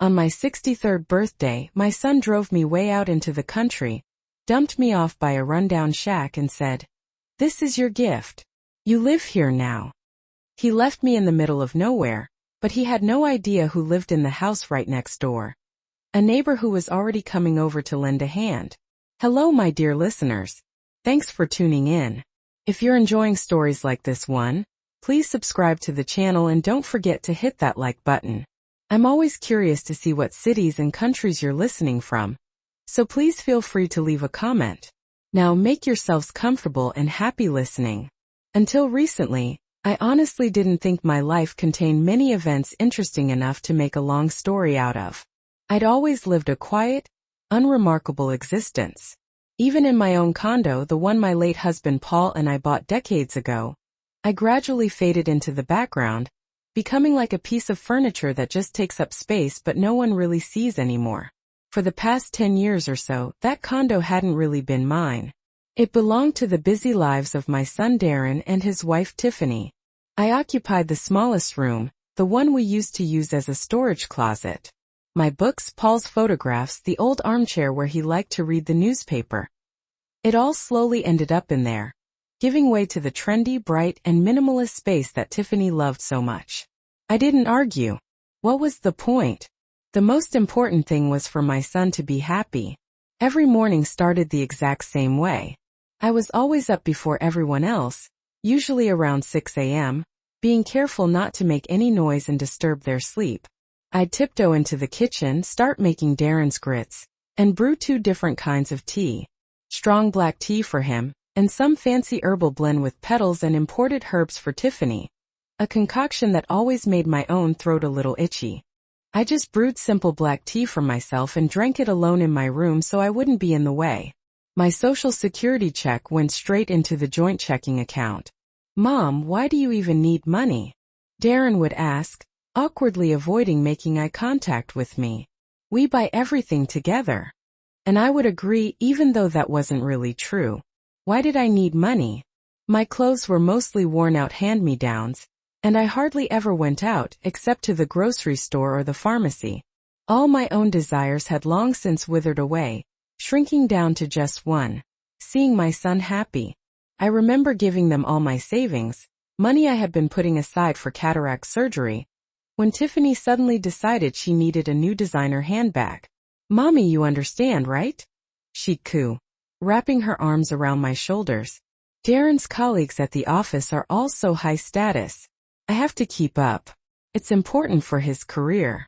On my 63rd birthday, my son drove me way out into the country, dumped me off by a rundown shack and said, "This is your gift. You live here now." He left me in the middle of nowhere, but he had no idea who lived in the house right next door. A neighbor who was already coming over to lend a hand. Hello, my dear listeners. Thanks for tuning in. If you're enjoying stories like this one, please subscribe to the channel and don't forget to hit that like button. I'm always curious to see what cities and countries you're listening from, so please feel free to leave a comment. Now make yourselves comfortable and happy listening. Until recently, I honestly didn't think my life contained many events interesting enough to make a long story out of. I'd always lived a quiet, unremarkable existence. Even in my own condo, the one my late husband Paul and I bought decades ago, I gradually faded into the background, becoming like a piece of furniture that just takes up space but no one really sees anymore. For the past 10 years or so, that condo hadn't really been mine. It belonged to the busy lives of my son Darren and his wife Tiffany. I occupied the smallest room, the one we used to use as a storage closet. My books, Paul's photographs, the old armchair where he liked to read the newspaper. It all slowly ended up in there, giving way to the trendy, bright, and minimalist space that Tiffany loved so much. I didn't argue. What was the point? The most important thing was for my son to be happy. Every morning started the exact same way. I was always up before everyone else, usually around 6 a.m., being careful not to make any noise and disturb their sleep. I'd tiptoe into the kitchen, start making Darren's grits, and brew 2 different kinds of tea. Strong black tea for him, and some fancy herbal blend with petals and imported herbs for Tiffany. A concoction that always made my own throat a little itchy. I just brewed simple black tea for myself and drank it alone in my room so I wouldn't be in the way. My social security check went straight into the joint checking account. "Mom, why do you even need money?" Darren would ask, awkwardly avoiding making eye contact with me. "We buy everything together." And I would agree even though that wasn't really true. Why did I need money? My clothes were mostly worn-out hand-me-downs, and I hardly ever went out except to the grocery store or the pharmacy. All my own desires had long since withered away, shrinking down to just one: seeing my son happy. I remember giving them all my savings, money I had been putting aside for cataract surgery, when Tiffany suddenly decided she needed a new designer handbag. "Mommy, you understand, right?" she'd coo, wrapping her arms around my shoulders. "Darren's colleagues at the office are all so high status. I have to keep up. It's important for his career."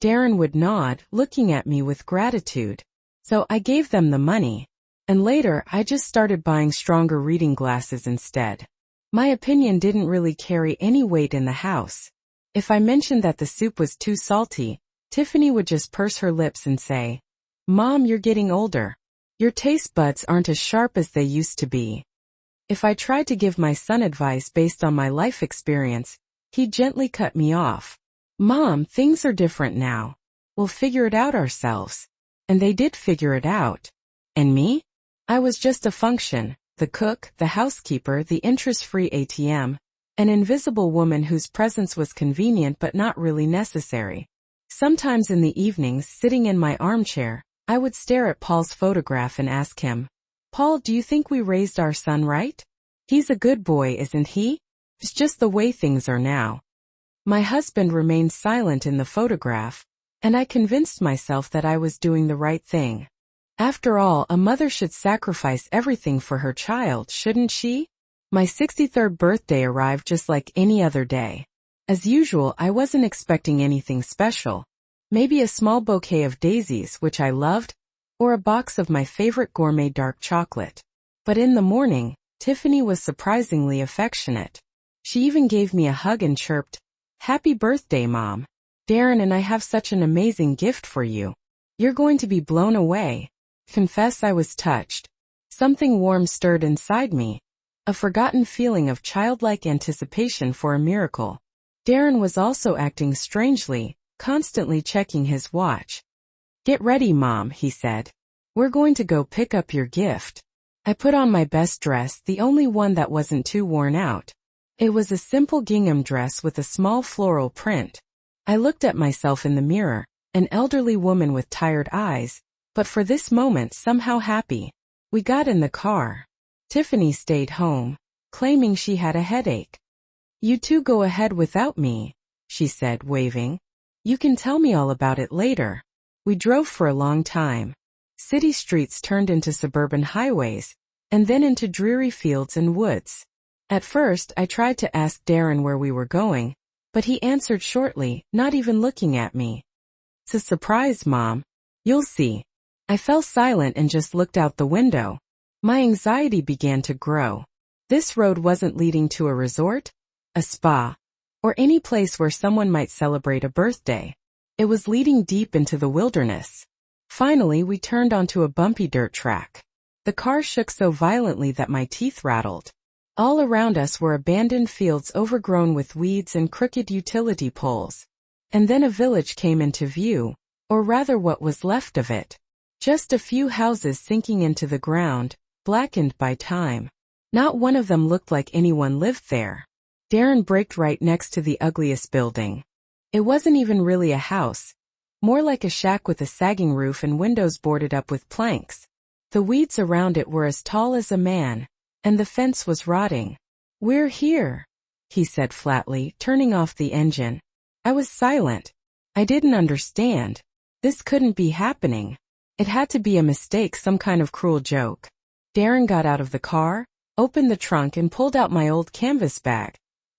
Darren would nod, looking at me with gratitude. So I gave them the money. And later, I just started buying stronger reading glasses instead. My opinion didn't really carry any weight in the house. If I mentioned that the soup was too salty, Tiffany would just purse her lips and say, "Mom, you're getting older. Your taste buds aren't as sharp as they used to be." If I tried to give my son advice based on my life experience, he'd gently cut me off. "Mom, things are different now. We'll figure it out ourselves." And they did figure it out. And me? I was just a function, the cook, the housekeeper, the interest-free ATM, an invisible woman whose presence was convenient but not really necessary. Sometimes in the evenings, sitting in my armchair, I would stare at Paul's photograph and ask him, "Paul, do you think we raised our son right? He's a good boy, isn't he? It's just the way things are now." My husband remained silent in the photograph, and I convinced myself that I was doing the right thing. After all, a mother should sacrifice everything for her child, shouldn't she? My 63rd birthday arrived just like any other day. As usual, I wasn't expecting anything special. Maybe a small bouquet of daisies, which I loved, or a box of my favorite gourmet dark chocolate. But in the morning, Tiffany was surprisingly affectionate. She even gave me a hug and chirped, "Happy birthday, Mom. Darren and I have such an amazing gift for you. You're going to be blown away." Confess I was touched. Something warm stirred inside me, a forgotten feeling of childlike anticipation for a miracle. Darren was also acting strangely, constantly checking his watch. "Get ready, Mom," he said. "We're going to go pick up your gift." I put on my best dress, the only one that wasn't too worn out. It was a simple gingham dress with a small floral print. I looked at myself in the mirror, an elderly woman with tired eyes, but for this moment somehow happy. We got in the car. Tiffany stayed home, claiming she had a headache. "You two go ahead without me," she said, waving. "You can tell me all about it later." We drove for a long time. City streets turned into suburban highways, and then into dreary fields and woods. At first, I tried to ask Darren where we were going, but he answered shortly, not even looking at me. "It's a surprise, Mom. You'll see." I fell silent and just looked out the window. My anxiety began to grow. This road wasn't leading to a resort, a spa, or any place where someone might celebrate a birthday. It was leading deep into the wilderness. Finally, we turned onto a bumpy dirt track. The car shook so violently that my teeth rattled. All around us were abandoned fields overgrown with weeds and crooked utility poles. And then a village came into view, or rather what was left of it. Just a few houses sinking into the ground, blackened by time. Not one of them looked like anyone lived there. Darren braked right next to the ugliest building. It wasn't even really a house, more like a shack with a sagging roof and windows boarded up with planks. The weeds around it were as tall as a man, and the fence was rotting. "We're here," he said flatly, turning off the engine. I was silent. I didn't understand. This couldn't be happening. It had to be a mistake, some kind of cruel joke. Darren got out of the car, opened the trunk and pulled out my old canvas bag,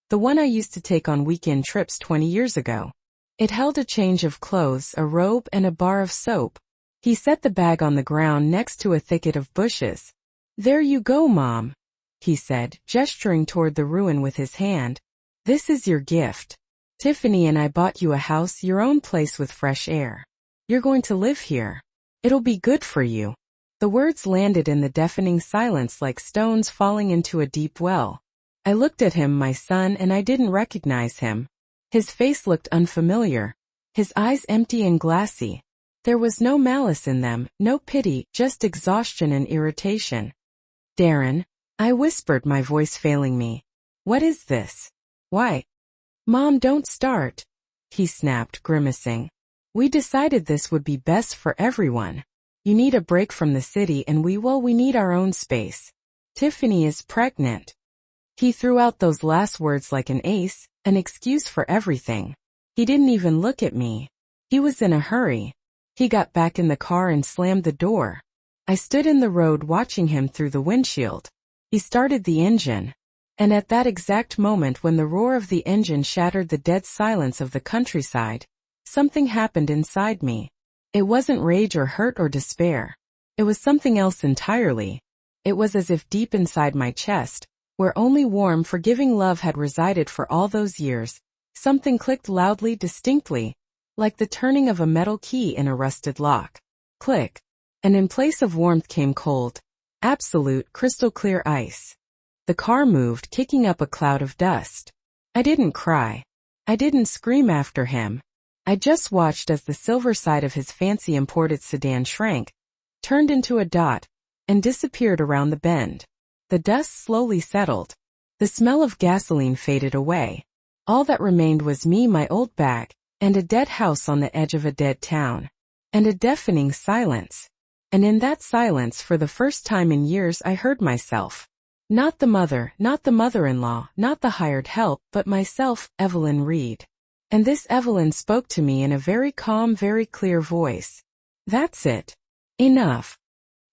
the one I used to take on weekend trips 20 years ago. It held a change of clothes, a robe, and a bar of soap. He set the bag on the ground next to a thicket of bushes. "There you go, Mom," he said, gesturing toward the ruin with his hand. "This is your gift. Tiffany and I bought you a house, your own place with fresh air. You're going to live here. It'll be good for you." The words landed in the deafening silence like stones falling into a deep well. I looked at him, my son, and I didn't recognize him. His face looked unfamiliar, his eyes empty and glassy. There was no malice in them, no pity, just exhaustion and irritation. "Darren," I whispered, my voice failing me. "What is this? Why?" "Mom, don't start," he snapped, grimacing. "We decided this would be best for everyone. You need a break from the city and we need our own space. Tiffany is pregnant." He threw out those last words like an ace, an excuse for everything. He didn't even look at me. He was in a hurry. He got back in the car and slammed the door. I stood in the road watching him through the windshield. He started the engine. And at that exact moment when the roar of the engine shattered the dead silence of the countryside, something happened inside me. It wasn't rage or hurt or despair. It was something else entirely. It was as if deep inside my chest, where only warm, forgiving love had resided for all those years, something clicked loudly, distinctly, like the turning of a metal key in a rusted lock. Click. And in place of warmth came cold, absolute, crystal-clear ice. The car moved, kicking up a cloud of dust. I didn't cry. I didn't scream after him. I just watched as the silver side of his fancy imported sedan shrank, turned into a dot, and disappeared around the bend. The dust slowly settled. The smell of gasoline faded away. All that remained was me, my old bag, and a dead house on the edge of a dead town. And a deafening silence. And in that silence, for the first time in years, I heard myself. Not the mother, not the mother-in-law, not the hired help, but myself, Evelyn Reed. And this Evelyn spoke to me in a very calm, very clear voice. "That's it. Enough."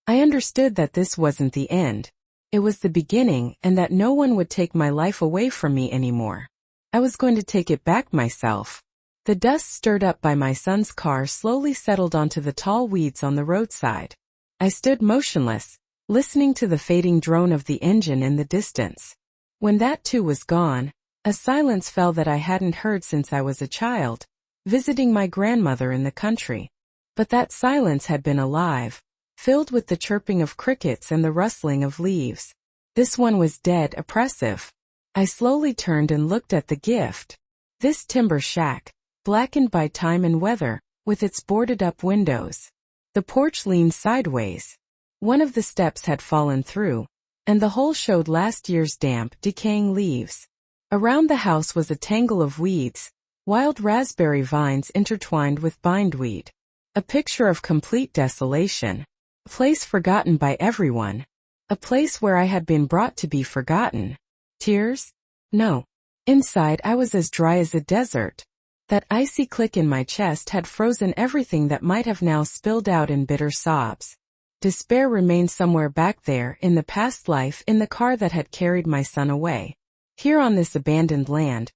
I understood that this wasn't the end. It was the beginning, and that no one would take my life away from me anymore. I was going to take it back myself. The dust stirred up by my son's car slowly settled onto the tall weeds on the roadside. I stood motionless, listening to the fading drone of the engine in the distance. When that too was gone, a silence fell that I hadn't heard since I was a child, visiting my grandmother in the country. But that silence had been alive, filled with the chirping of crickets and the rustling of leaves. This one was dead, oppressive. I slowly turned and looked at the gift. This timber shack, blackened by time and weather, with its boarded-up windows. The porch leaned sideways. One of the steps had fallen through, and the whole showed last year's damp, decaying leaves. Around the house was a tangle of weeds, Wild raspberry vines intertwined with bindweed. A picture of complete desolation. A place forgotten by everyone. A place where I had been brought to be forgotten. Tears? No. Inside I was as dry as a desert. That icy click in my chest had frozen everything that might have now spilled out in bitter sobs. Despair remained somewhere back there in the past life, in the car that had carried my son away. Here on this abandoned land,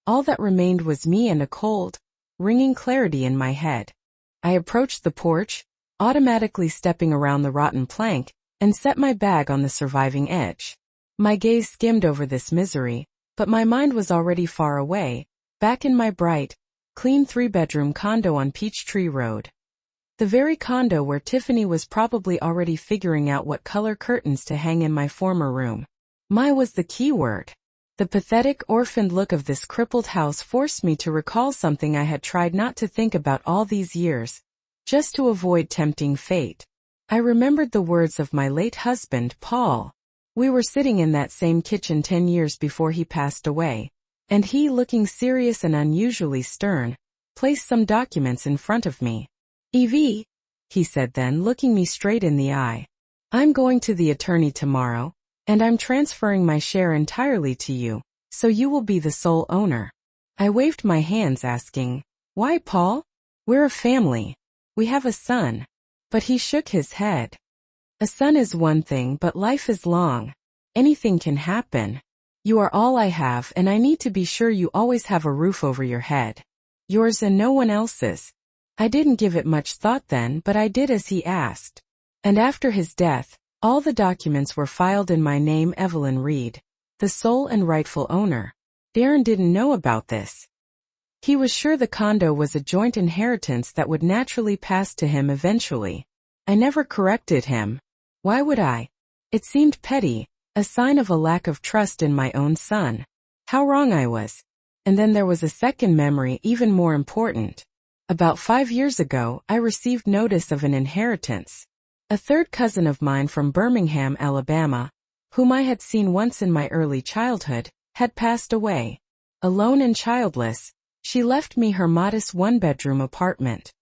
all that remained was me and a cold, ringing clarity in my head. I approached the porch, automatically stepping around the rotten plank, and set my bag on the surviving edge. My gaze skimmed over this misery, but my mind was already far away, back in my bright, clean 3-bedroom condo on Peachtree Road. The very condo where Tiffany was probably already figuring out what color curtains to hang in my former room. My was the key word. The pathetic, orphaned look of this crippled house forced me to recall something I had tried not to think about all these years, just to avoid tempting fate. I remembered the words of my late husband, Paul. We were sitting in that same kitchen 10 years before he passed away, and he, looking serious and unusually stern, placed some documents in front of me. "Evie," he said then, looking me straight in the eye, "I'm going to the attorney tomorrow, and I'm transferring my share entirely to you, so you will be the sole owner." I waved my hands, asking, "Why, Paul? We're a family. We have a son." But he shook his head. "A son is one thing, but life is long. Anything can happen. You are all I have, and I need to be sure you always have a roof over your head. Yours and no one else's." I didn't give it much thought then, but I did as he asked. And after his death, all the documents were filed in my name, Evelyn Reed, the sole and rightful owner. Darren didn't know about this. He was sure the condo was a joint inheritance that would naturally pass to him eventually. I never corrected him. Why would I? It seemed petty, a sign of a lack of trust in my own son. How wrong I was. And then there was a second memory, even more important. About 5 years ago, I received notice of an inheritance. A third cousin of mine from Birmingham, Alabama, whom I had seen once in my early childhood, had passed away. Alone and childless, she left me her modest 1-bedroom apartment.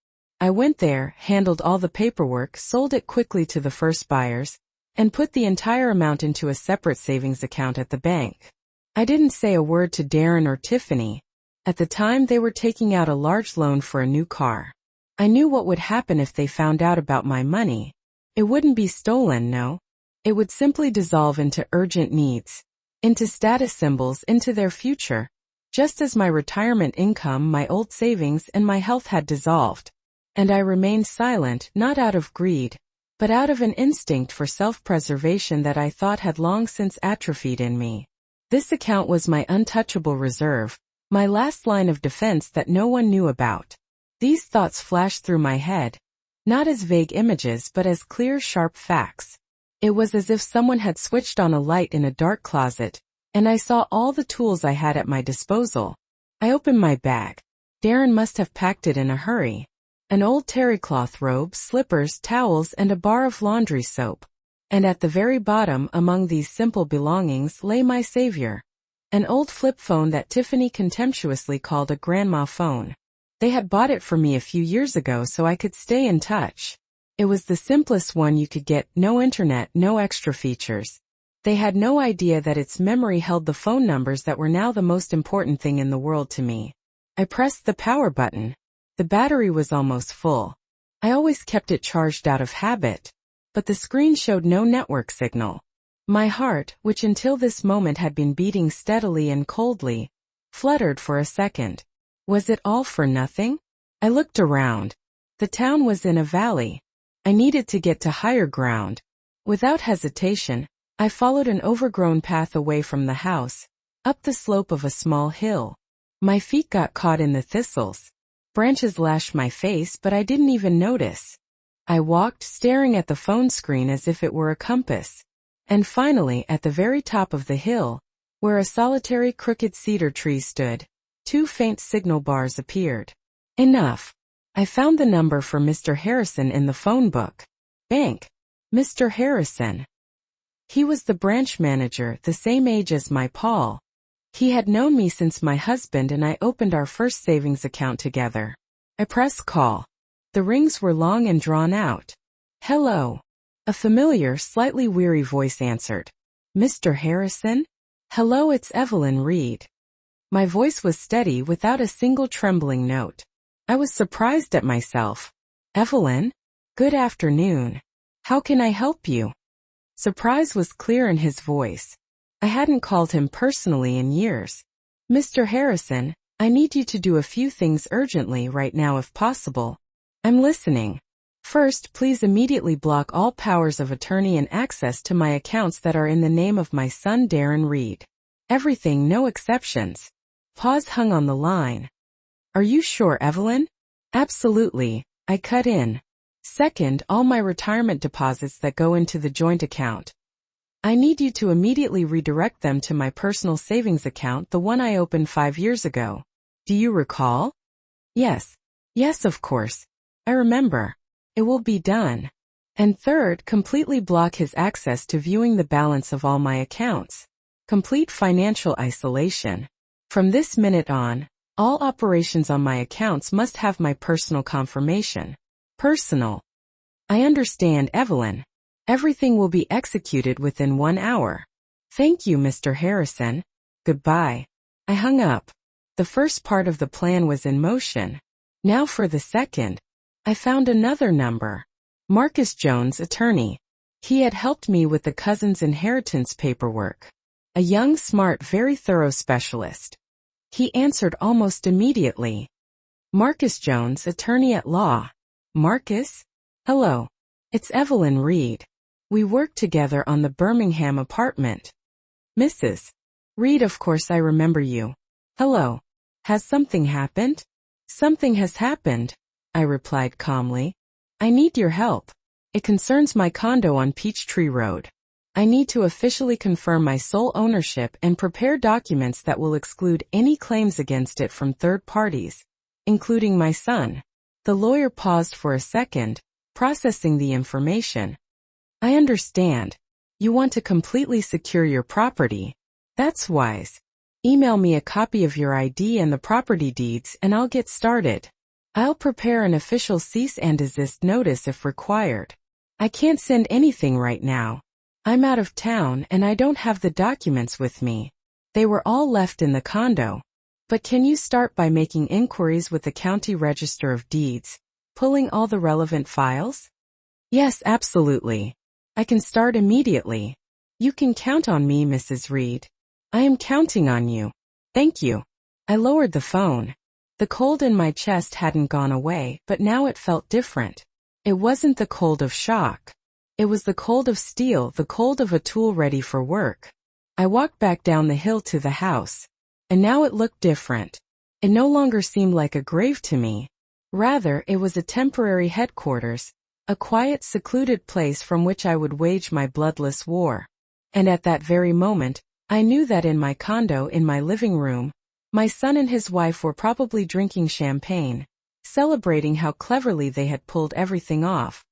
I went there, handled all the paperwork, sold it quickly to the first buyers, and put the entire amount into a separate savings account at the bank. I didn't say a word to Darren or Tiffany. At the time, they were taking out a large loan for a new car. I knew what would happen if they found out about my money. It wouldn't be stolen, no. It would simply dissolve into urgent needs, into status symbols, into their future, just as my retirement income, my old savings, and my health had dissolved. And I remained silent, not out of greed, but out of an instinct for self-preservation that I thought had long since atrophied in me. This account was my untouchable reserve, my last line of defense that no one knew about. These thoughts flashed through my head, not as vague images but as clear, sharp facts. It was as if someone had switched on a light in a dark closet, and I saw all the tools I had at my disposal. I opened my bag. Darren must have packed it in a hurry. An old terrycloth robe, slippers, towels, and a bar of laundry soap. And at the very bottom, among these simple belongings, lay my savior. An old flip phone that Tiffany contemptuously called a grandma phone. They had bought it for me a few years ago so I could stay in touch. It was the simplest one you could get, no internet, no extra features. They had no idea that its memory held the phone numbers that were now the most important thing in the world to me. I pressed the power button. The battery was almost full. I always kept it charged out of habit, but the screen showed no network signal. My heart, which until this moment had been beating steadily and coldly, fluttered for a second. Was it all for nothing? I looked around. The town was in a valley. I needed to get to higher ground. Without hesitation, I followed an overgrown path away from the house, up the slope of a small hill. My feet got caught in the thistles. Branches lashed my face, but I didn't even notice. I walked, staring at the phone screen as if it were a compass. And finally, at the very top of the hill, where a solitary crooked cedar tree stood, 2 faint signal bars appeared. Enough. I found the number for Mr. Harrison in the phone book. Bank. Mr. Harrison. He was the branch manager, the same age as my Paul. He had known me since my husband and I opened our first savings account together. I pressed call. The rings were long and drawn out. Hello. A familiar, slightly weary voice answered. Mr. Harrison? Hello, it's Evelyn Reed. My voice was steady without a single trembling note. I was surprised at myself. Evelyn? Good afternoon. How can I help you? Surprise was clear in his voice. I hadn't called him personally in years. Mr. Harrison, I need you to do a few things urgently right now if possible. I'm listening. First, please immediately block all powers of attorney and access to my accounts that are in the name of my son Darren Reed. Everything, no exceptions. Pause hung on the line. Are you sure, Evelyn? Absolutely, I cut in. Second, all my retirement deposits that go into the joint account. I need you to immediately redirect them to my personal savings account, the one I opened 5 years ago. Do you recall? Yes. Yes, of course. I remember. It will be done. And third, completely block his access to viewing the balance of all my accounts. Complete financial isolation. From this minute on, all operations on my accounts must have my personal confirmation. Personal. I understand, Evelyn. Everything will be executed within 1 hour. Thank you, Mr. Harrison. Goodbye. I hung up. The first part of the plan was in motion. Now for the second. I found another number. Marcus Jones, attorney. He had helped me with the cousin's inheritance paperwork. A young, smart, very thorough specialist. He answered almost immediately. Marcus Jones, attorney at law. Marcus? Hello. It's Evelyn Reed. We worked together on the Birmingham apartment. Mrs. Reed, of course I remember you. Hello. Has something happened? Something has happened, I replied calmly. I need your help. It concerns my condo on Peachtree Road. I need to officially confirm my sole ownership and prepare documents that will exclude any claims against it from third parties, including my son. The lawyer paused for a second, processing the information. I understand. You want to completely secure your property. That's wise. Email me a copy of your ID and the property deeds and I'll get started. I'll prepare an official cease and desist notice if required. I can't send anything right now. I'm out of town and I don't have the documents with me. They were all left in the condo. But can you start by making inquiries with the County Register of Deeds, pulling all the relevant files? Yes, absolutely. I can start immediately. You can count on me, Mrs. Reed. I am counting on you. Thank you. I lowered the phone. The cold in my chest hadn't gone away, but now it felt different. It wasn't the cold of shock. It was the cold of steel, the cold of a tool ready for work. I walked back down the hill to the house. And now it looked different. It no longer seemed like a grave to me. Rather, it was a temporary headquarters, a quiet, secluded place from which I would wage my bloodless war. And at that very moment, I knew that in my condo, in my living room, my son and his wife were probably drinking champagne, celebrating how cleverly they had pulled everything off.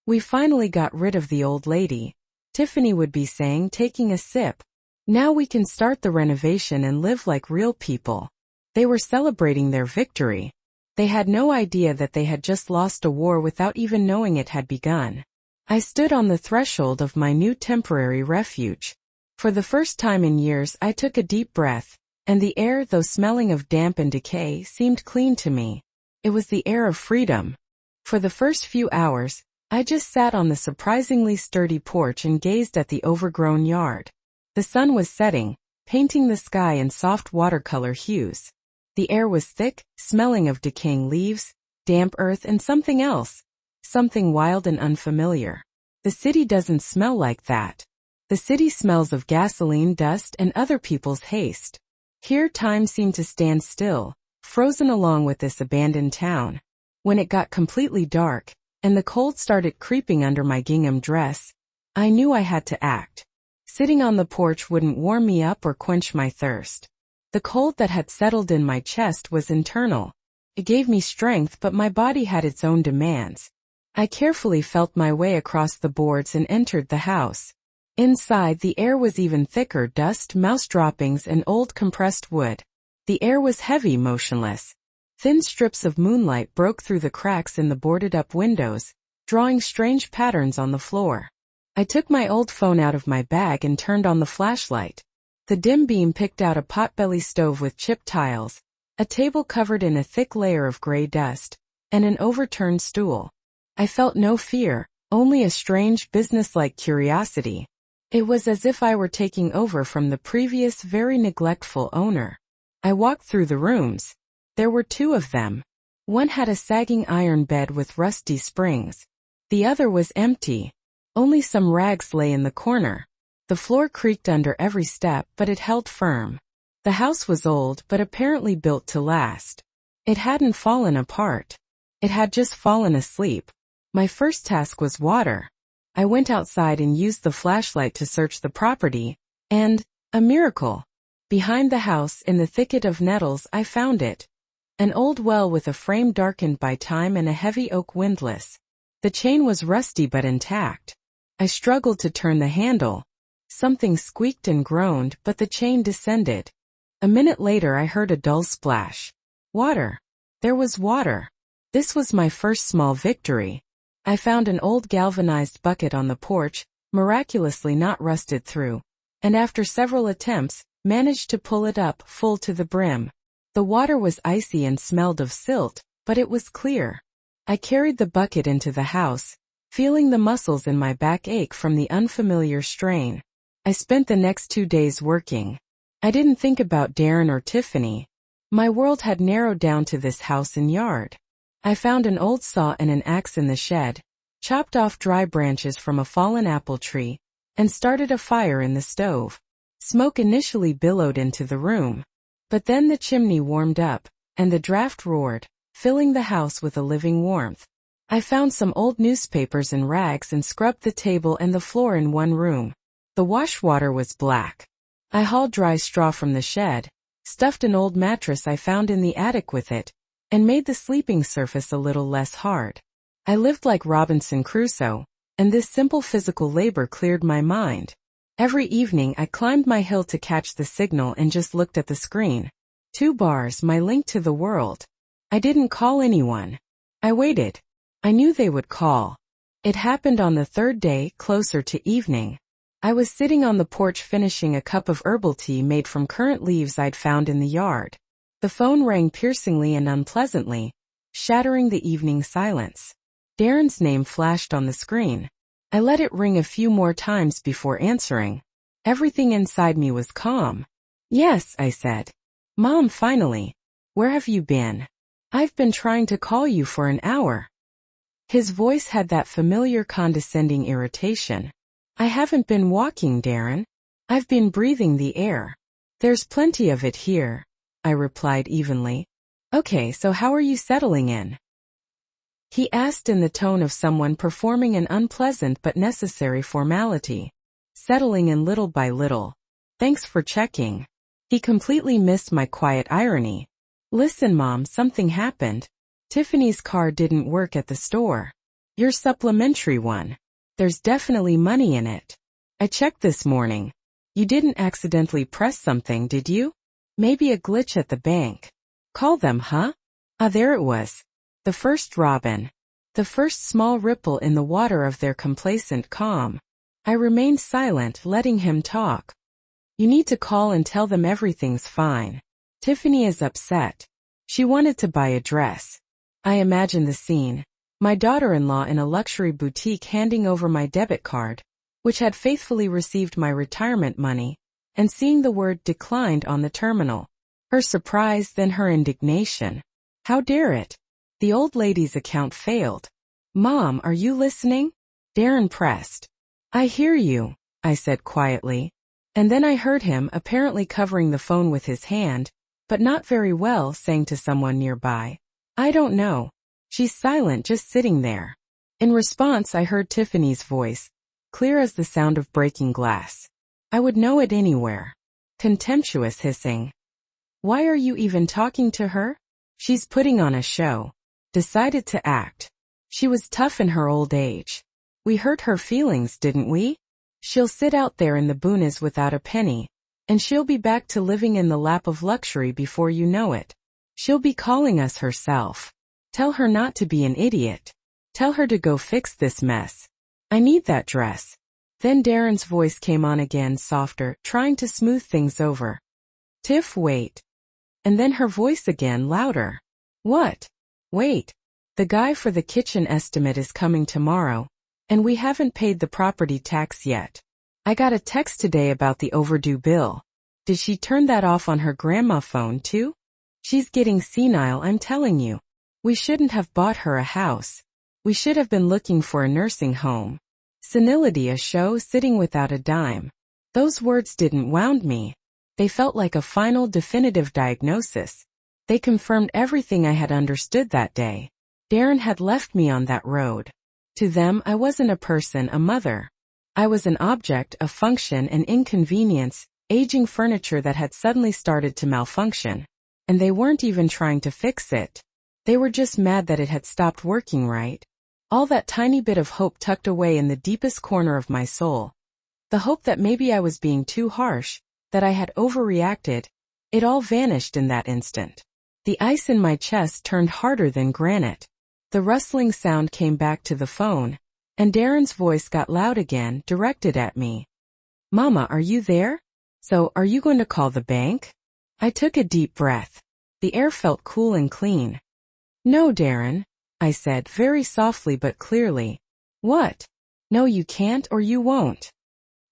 We finally got rid of the old lady, Tiffany would be saying, taking a sip. Now we can start the renovation and live like real people. They were celebrating their victory. They had no idea that they had just lost a war without even knowing it had begun. I stood on the threshold of my new temporary refuge. For the first time in years I took a deep breath, and the air, though smelling of damp and decay, seemed clean to me. It was the air of freedom. For the first few hours, I just sat on the surprisingly sturdy porch and gazed at the overgrown yard. The sun was setting, painting the sky in soft watercolor hues. The air was thick, smelling of decaying leaves, damp earth and something else. Something wild and unfamiliar. The city doesn't smell like that. The city smells of gasoline, dust, and other people's haste. Here time seemed to stand still, frozen along with this abandoned town. When it got completely dark, and the cold started creeping under my gingham dress, I knew I had to act. Sitting on the porch wouldn't warm me up or quench my thirst. The cold that had settled in my chest was internal. It gave me strength, but my body had its own demands. I carefully felt my way across the boards and entered the house. Inside, the air was even thicker: dust, mouse droppings, and old compressed wood. The air was heavy, motionless. Thin strips of moonlight broke through the cracks in the boarded-up windows, drawing strange patterns on the floor. I took my old phone out of my bag and turned on the flashlight. The dim beam picked out a potbelly stove with chipped tiles, a table covered in a thick layer of gray dust, and an overturned stool. I felt no fear, only a strange, businesslike curiosity. It was as if I were taking over from the previous, very neglectful owner. I walked through the rooms. There were two of them. One had a sagging iron bed with rusty springs. The other was empty. Only some rags lay in the corner. The floor creaked under every step, but it held firm. The house was old, but apparently built to last. It hadn't fallen apart. It had just fallen asleep. My first task was water. I went outside and used the flashlight to search the property, and, a miracle! Behind the house, in the thicket of nettles, I found it. An old well with a frame darkened by time and a heavy oak windlass. The chain was rusty but intact. I struggled to turn the handle. Something squeaked and groaned, but the chain descended. A minute later I heard a dull splash. Water. There was water. This was my first small victory. I found an old galvanized bucket on the porch, miraculously not rusted through, and after several attempts, managed to pull it up full to the brim. The water was icy and smelled of silt, but it was clear. I carried the bucket into the house, feeling the muscles in my back ache from the unfamiliar strain. I spent the next 2 days working. I didn't think about Darren or Tiffany. My world had narrowed down to this house and yard. I found an old saw and an axe in the shed, chopped off dry branches from a fallen apple tree, and started a fire in the stove. Smoke initially billowed into the room. But then the chimney warmed up, and the draft roared, filling the house with a living warmth. I found some old newspapers and rags and scrubbed the table and the floor in one room. The wash water was black. I hauled dry straw from the shed, stuffed an old mattress I found in the attic with it, and made the sleeping surface a little less hard. I lived like Robinson Crusoe, and this simple physical labor cleared my mind. Every evening I climbed my hill to catch the signal and just looked at the screen. 2 bars, my link to the world. I didn't call anyone. I waited. I knew they would call. It happened on the 3rd day, closer to evening. I was sitting on the porch finishing a cup of herbal tea made from currant leaves I'd found in the yard. The phone rang piercingly and unpleasantly, shattering the evening silence. Darren's name flashed on the screen. I let it ring a few more times before answering. Everything inside me was calm. "Yes," I said. "Mom, finally. Where have you been? I've been trying to call you for an hour." His voice had that familiar condescending irritation. "I haven't been walking, Darren. I've been breathing the air. There's plenty of it here," I replied evenly. "Okay, so how are you settling in?" He asked in the tone of someone performing an unpleasant but necessary formality. "Settling in little by little. Thanks for checking." He completely missed my quiet irony. "Listen, Mom, something happened. Tiffany's car didn't work at the store. Your supplementary one. There's definitely money in it. I checked this morning. You didn't accidentally press something, did you? Maybe a glitch at the bank. Call them, huh?" Ah, there it was. The first robin. The first small ripple in the water of their complacent calm. I remained silent, letting him talk. "You need to call and tell them everything's fine. Tiffany is upset. She wanted to buy a dress." I imagined the scene. My daughter-in-law in a luxury boutique handing over my debit card, which had faithfully received my retirement money, and seeing the word "declined" on the terminal. Her surprise, then her indignation. How dare it? The old lady's account failed. "Mom, are you listening?" Darren pressed. "I hear you," I said quietly. And then I heard him, apparently covering the phone with his hand, but not very well, saying to someone nearby, "I don't know. She's silent, just sitting there." In response, I heard Tiffany's voice, clear as the sound of breaking glass. I would know it anywhere. Contemptuous hissing. "Why are you even talking to her? She's putting on a show. Decided to act. She was tough in her old age. We hurt her feelings, didn't we? She'll sit out there in the boonies without a penny, and she'll be back to living in the lap of luxury before you know it. She'll be calling us herself. Tell her not to be an idiot. Tell her to go fix this mess. I need that dress." Then Darren's voice came on again, softer, trying to smooth things over. "Tiff, wait." And then her voice again, louder. "What?" "Wait. The guy for the kitchen estimate is coming tomorrow, and we haven't paid the property tax yet. I got a text today about the overdue bill. Did she turn that off on her grandma phone too? She's getting senile, I'm telling you. We shouldn't have bought her a house. We should have been looking for a nursing home. Senility a show, sitting without a dime." Those words didn't wound me. They felt like a final, definitive diagnosis. They confirmed everything I had understood that day. Darren had left me on that road. To them, I wasn't a person, a mother. I was an object, a function, an inconvenience, aging furniture that had suddenly started to malfunction. And they weren't even trying to fix it. They were just mad that it had stopped working right. All that tiny bit of hope tucked away in the deepest corner of my soul. The hope that maybe I was being too harsh, that I had overreacted. It all vanished in that instant. The ice in my chest turned harder than granite. The rustling sound came back to the phone, and Darren's voice got loud again, directed at me. "Mama, are you there? So, are you going to call the bank?" I took a deep breath. The air felt cool and clean. "No, Darren," I said, very softly but clearly. "What?" "No, you can't or you won't."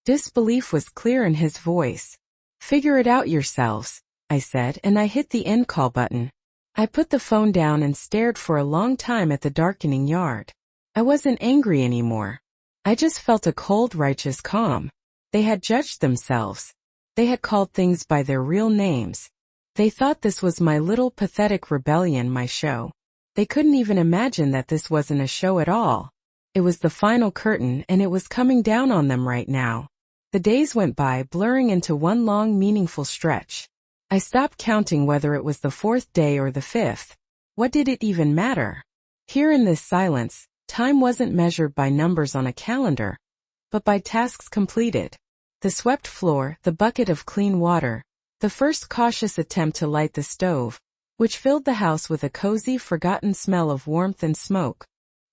Disbelief was clear in his voice. "Figure it out yourselves," I said, and I hit the end call button. I put the phone down and stared for a long time at the darkening yard. I wasn't angry anymore. I just felt a cold, righteous calm. They had judged themselves. They had called things by their real names. They thought this was my little pathetic rebellion, my show. They couldn't even imagine that this wasn't a show at all. It was the final curtain, and it was coming down on them right now. The days went by, blurring into one long, meaningful stretch. I stopped counting whether it was the 4th day or the 5th. What did it even matter? Here in this silence, time wasn't measured by numbers on a calendar, but by tasks completed. The swept floor, the bucket of clean water, the first cautious attempt to light the stove, which filled the house with a cozy, forgotten smell of warmth and smoke.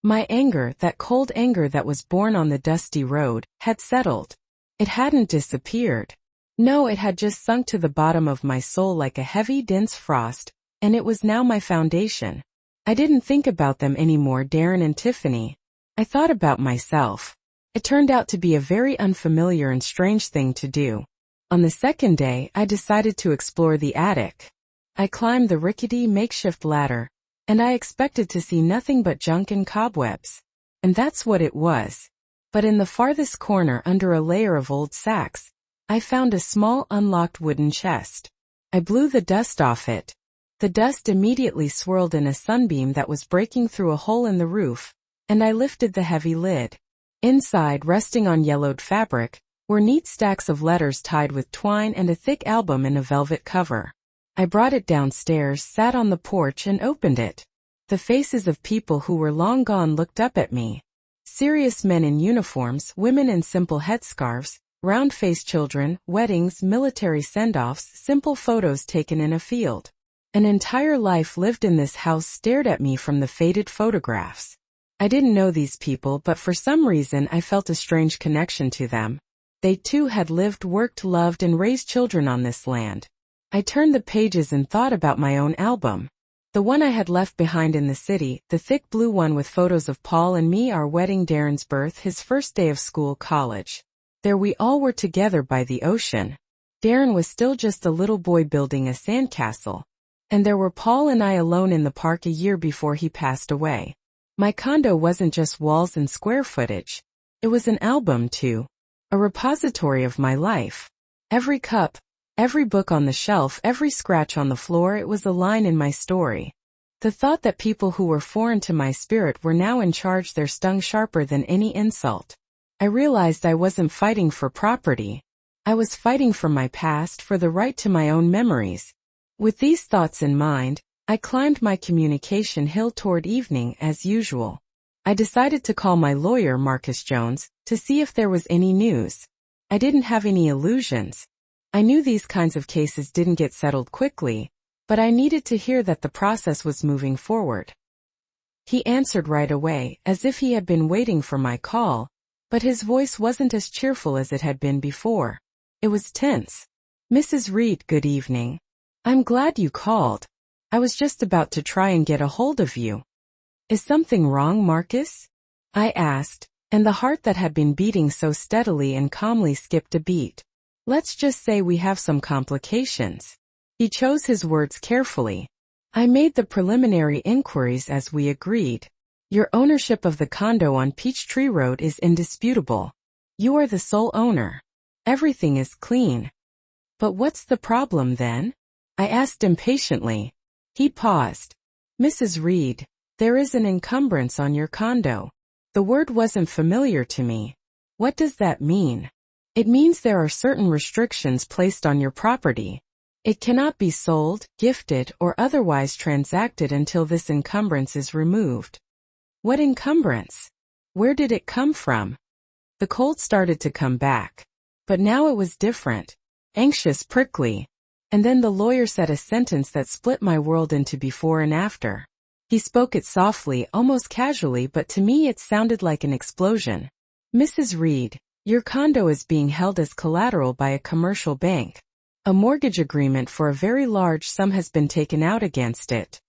My anger, that cold anger that was born on the dusty road, had settled. It hadn't disappeared. No, it had just sunk to the bottom of my soul like a heavy, dense frost, and it was now my foundation. I didn't think about them anymore, Darren and Tiffany. I thought about myself. It turned out to be a very unfamiliar and strange thing to do. On the second day, I decided to explore the attic. I climbed the rickety makeshift ladder, and I expected to see nothing but junk and cobwebs. And that's what it was. But in the farthest corner, under a layer of old sacks, I found a small unlocked wooden chest. I blew the dust off it. The dust immediately swirled in a sunbeam that was breaking through a hole in the roof, and I lifted the heavy lid. Inside, resting on yellowed fabric, were neat stacks of letters tied with twine and a thick album in a velvet cover. I brought it downstairs, sat on the porch, and opened it. The faces of people who were long gone looked up at me. Serious men in uniforms, women in simple headscarves, round-faced children, weddings, military send-offs, simple photos taken in a field. An entire life lived in this house stared at me from the faded photographs. I didn't know these people, but for some reason I felt a strange connection to them. They too had lived, worked, loved, and raised children on this land. I turned the pages and thought about my own album. The one I had left behind in the city, the thick blue one with photos of Paul and me, our wedding, Darren's birth, his first day of school, college. There we all were together by the ocean. Darren was still just a little boy building a sandcastle. And there were Paul and I alone in the park a year before he passed away. My condo wasn't just walls and square footage. It was an album too. A repository of my life. Every cup, every book on the shelf, every scratch on the floor, it was a line in my story. The thought that people who were foreign to my spirit were now in charge there stung sharper than any insult. I realized I wasn't fighting for property. I was fighting for my past, for the right to my own memories. With these thoughts in mind, I climbed my communication hill toward evening as usual. I decided to call my lawyer, Marcus Jones, to see if there was any news. I didn't have any illusions. I knew these kinds of cases didn't get settled quickly, but I needed to hear that the process was moving forward. He answered right away, as if he had been waiting for my call, but his voice wasn't as cheerful as it had been before. It was tense. Mrs. Reed, good evening. I'm glad you called. I was just about to try and get a hold of you. Is something wrong, Marcus? I asked, and the heart that had been beating so steadily and calmly skipped a beat. Let's just say we have some complications. He chose his words carefully. I made the preliminary inquiries as we agreed. Your ownership of the condo on Peachtree Road is indisputable. You are the sole owner. Everything is clean. But what's the problem then? I asked impatiently. He paused. Mrs. Reed, there is an encumbrance on your condo. The word wasn't familiar to me. What does that mean? It means there are certain restrictions placed on your property. It cannot be sold, gifted, or otherwise transacted until this encumbrance is removed. What encumbrance? Where did it come from? The cold started to come back. But now it was different. Anxious, prickly. And then the lawyer said a sentence that split my world into before and after. He spoke it softly, almost casually, but to me it sounded like an explosion. Mrs. Reed, your condo is being held as collateral by a commercial bank. A mortgage agreement for a very large sum has been taken out against it.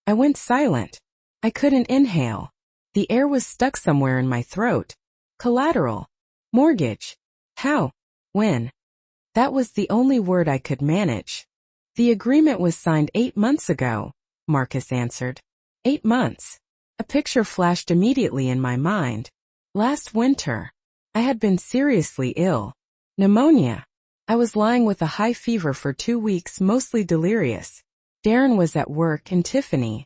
I went silent. I couldn't inhale. The air was stuck somewhere in my throat. Collateral. Mortgage. How? When? That was the only word I could manage. The agreement was signed 8 months ago, Marcus answered. 8 months. A picture flashed immediately in my mind. Last winter. I had been seriously ill. Pneumonia. I was lying with a high fever for 2 weeks, mostly delirious. Darren was at work and Tiffany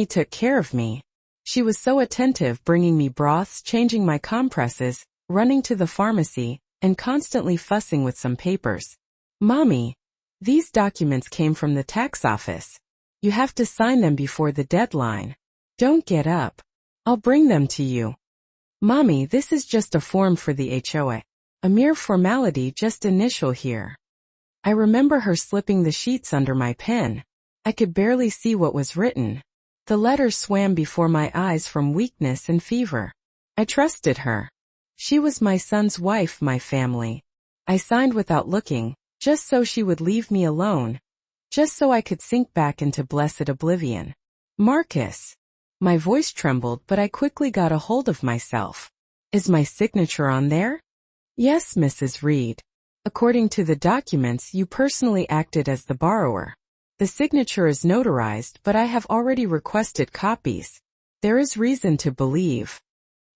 took care of me. She was so attentive, bringing me broths, changing my compresses, running to the pharmacy, and constantly fussing with some papers. Mommy, these documents came from the tax office. You have to sign them before the deadline. Don't get up. I'll bring them to you. Mommy, this is just a form for the HOA. A mere formality, just initial here. I remember her slipping the sheets under my pen. I could barely see what was written. The letters swam before my eyes from weakness and fever. I trusted her. She was my son's wife, my family. I signed without looking, just so she would leave me alone. Just so I could sink back into blessed oblivion. Marcus. My voice trembled, but I quickly got a hold of myself. Is my signature on there? Yes, Mrs. Reed. According to the documents, you personally acted as the borrower. The signature is notarized, but I have already requested copies. There is reason to believe.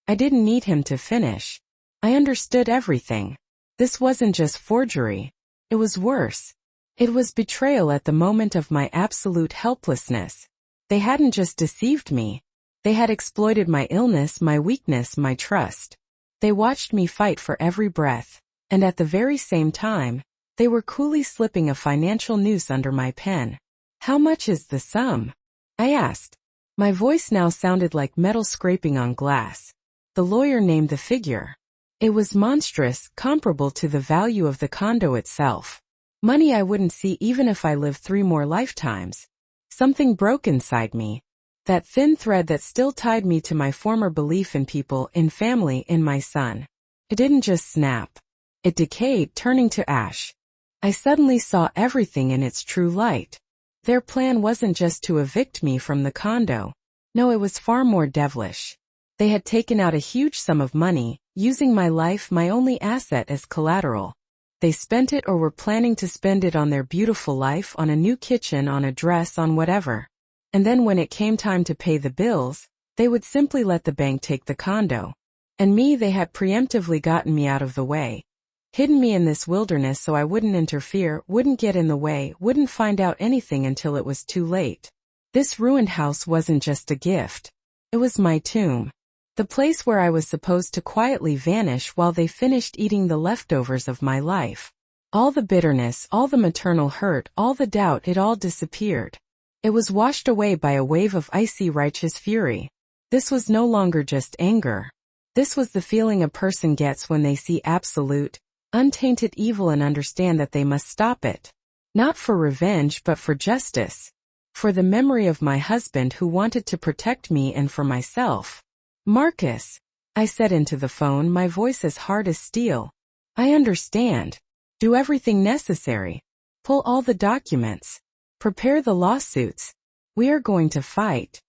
I didn't need him to finish. I understood everything. This wasn't just forgery. It was worse. It was betrayal at the moment of my absolute helplessness. They hadn't just deceived me. They had exploited my illness, my weakness, my trust. They watched me fight for every breath, and at the very same time, they were coolly slipping a financial noose under my pen. How much is the sum? I asked. My voice now sounded like metal scraping on glass. The lawyer named the figure. It was monstrous, comparable to the value of the condo itself. Money I wouldn't see even if I lived 3 more lifetimes. Something broke inside me. That thin thread that still tied me to my former belief in people, in family, in my son. It didn't just snap. It decayed, turning to ash. I suddenly saw everything in its true light. Their plan wasn't just to evict me from the condo. No, it was far more devilish. They had taken out a huge sum of money, using my life, my only asset, as collateral. They spent it or were planning to spend it on their beautiful life, on a new kitchen, on a dress, on whatever. And then when it came time to pay the bills, they would simply let the bank take the condo. And me, they had preemptively gotten me out of the way. Hidden me in this wilderness so I wouldn't interfere, wouldn't get in the way, wouldn't find out anything until it was too late. This ruined house wasn't just a gift. It was my tomb. The place where I was supposed to quietly vanish while they finished eating the leftovers of my life. All the bitterness, all the maternal hurt, all the doubt, it all disappeared. It was washed away by a wave of icy righteous fury. This was no longer just anger. This was the feeling a person gets when they see absolute, untainted evil, and understand that they must stop it. Not for revenge but for justice. For the memory of my husband who wanted to protect me, and for myself. Marcus, I said into the phone, my voice as hard as steel. I understand. Do everything necessary. Pull all the documents. Prepare the lawsuits. We are going to fight.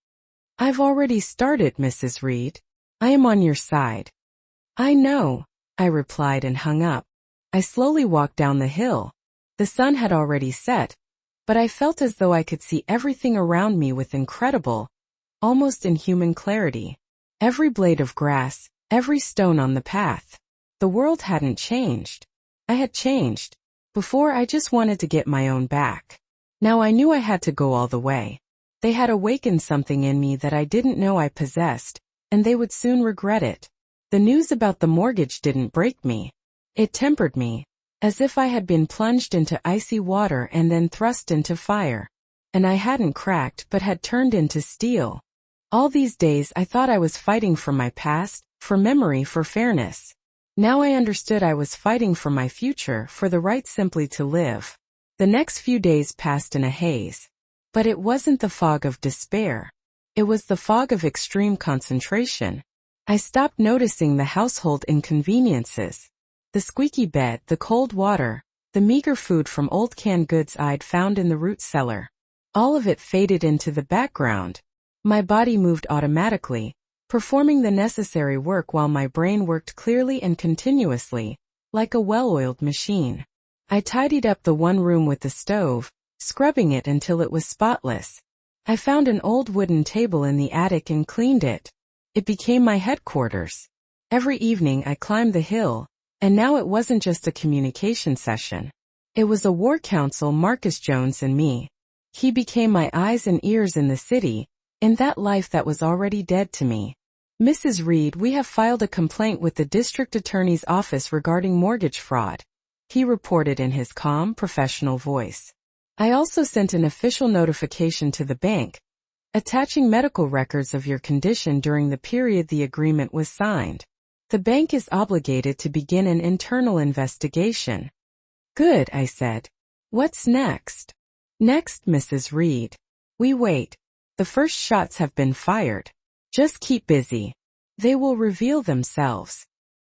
I've already started, Mrs. Reed. I am on your side. I know, I replied and hung up. I slowly walked down the hill. The sun had already set, but I felt as though I could see everything around me with incredible, almost inhuman clarity. Every blade of grass, every stone on the path. The world hadn't changed. I had changed. Before, I just wanted to get my own back. Now I knew I had to go all the way. They had awakened something in me that I didn't know I possessed, and they would soon regret it. The news about the mortgage didn't break me. It tempered me, as if I had been plunged into icy water and then thrust into fire. And I hadn't cracked but had turned into steel. All these days I thought I was fighting for my past, for memory, for fairness. Now I understood I was fighting for my future, for the right simply to live. The next few days passed in a haze. But it wasn't the fog of despair. It was the fog of extreme concentration. I stopped noticing the household inconveniences. The squeaky bed, the cold water, the meager food from old canned goods I'd found in the root cellar. All of it faded into the background. My body moved automatically, performing the necessary work while my brain worked clearly and continuously, like a well-oiled machine. I tidied up the one room with the stove, scrubbing it until it was spotless. I found an old wooden table in the attic and cleaned it. It became my headquarters. Every evening I climbed the hill, and now it wasn't just a communication session. It was a war council, Marcus Jones and me. He became my eyes and ears in the city, in that life that was already dead to me. Mrs. Reed, we have filed a complaint with the district attorney's office regarding mortgage fraud, he reported in his calm, professional voice. I also sent an official notification to the bank, attaching medical records of your condition during the period the agreement was signed. The bank is obligated to begin an internal investigation. Good, I said. What's next? Next, Mrs. Reed. We wait. The first shots have been fired. Just keep busy. They will reveal themselves.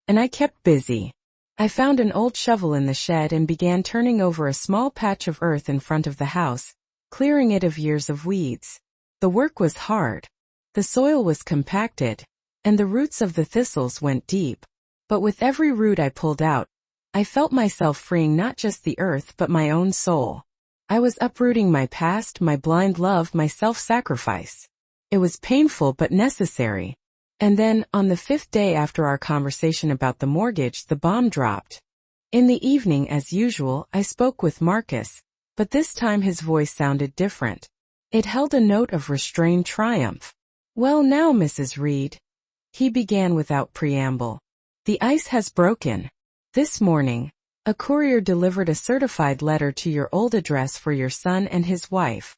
And I kept busy. I found an old shovel in the shed and began turning over a small patch of earth in front of the house, clearing it of years of weeds. The work was hard. The soil was compacted, and the roots of the thistles went deep. But with every root I pulled out, I felt myself freeing not just the earth but my own soul. I was uprooting my past, my blind love, my self-sacrifice. It was painful but necessary. And then, on the 5th day after our conversation about the mortgage, the bomb dropped. In the evening, as usual, I spoke with Marcus, but this time his voice sounded different. It held a note of restrained triumph. Well now, Mrs. Reed, he began without preamble. The ice has broken. This morning, a courier delivered a certified letter to your old address for your son and his wife.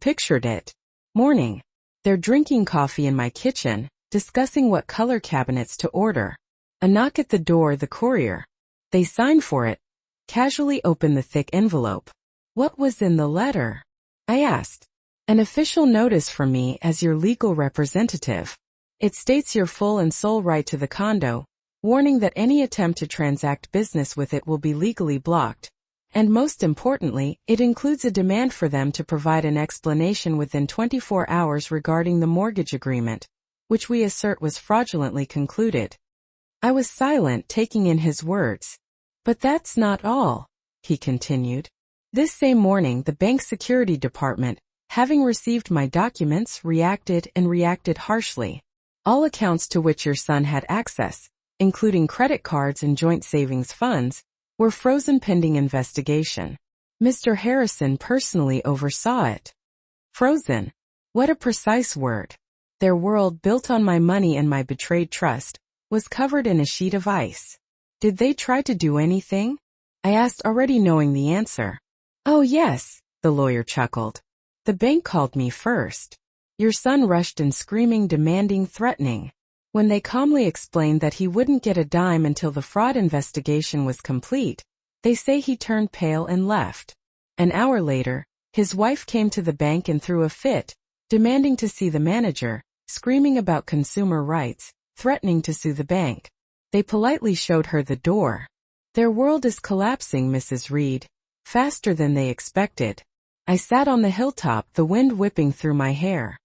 Pictured it. Morning. They're drinking coffee in my kitchen, discussing what color cabinets to order. A knock at the door, the courier. They sign for it, casually open the thick envelope. What was in the letter? I asked. An official notice from me as your legal representative. It states your full and sole right to the condo, warning that any attempt to transact business with it will be legally blocked. And most importantly, it includes a demand for them to provide an explanation within 24 hours regarding the mortgage agreement, which we assert was fraudulently concluded. I was silent, taking in his words. But that's not all, he continued. This same morning, the bank security department, having received my documents, reacted harshly. All accounts to which your son had access, including credit cards and joint savings funds, were frozen pending investigation. Mr. Harrison personally oversaw it. Frozen. What a precise word. Their world, built on my money and my betrayed trust, was covered in a sheet of ice. Did they try to do anything? I asked, already knowing the answer. Oh yes, the lawyer chuckled. The bank called me first. Your son rushed in, screaming, demanding, threatening. When they calmly explained that he wouldn't get a dime until the fraud investigation was complete, they say he turned pale and left. An hour later, his wife came to the bank and threw a fit, demanding to see the manager, screaming about consumer rights, threatening to sue the bank. They politely showed her the door. Their world is collapsing, Mrs. Reed, faster than they expected. I sat on the hilltop, the wind whipping through my hair.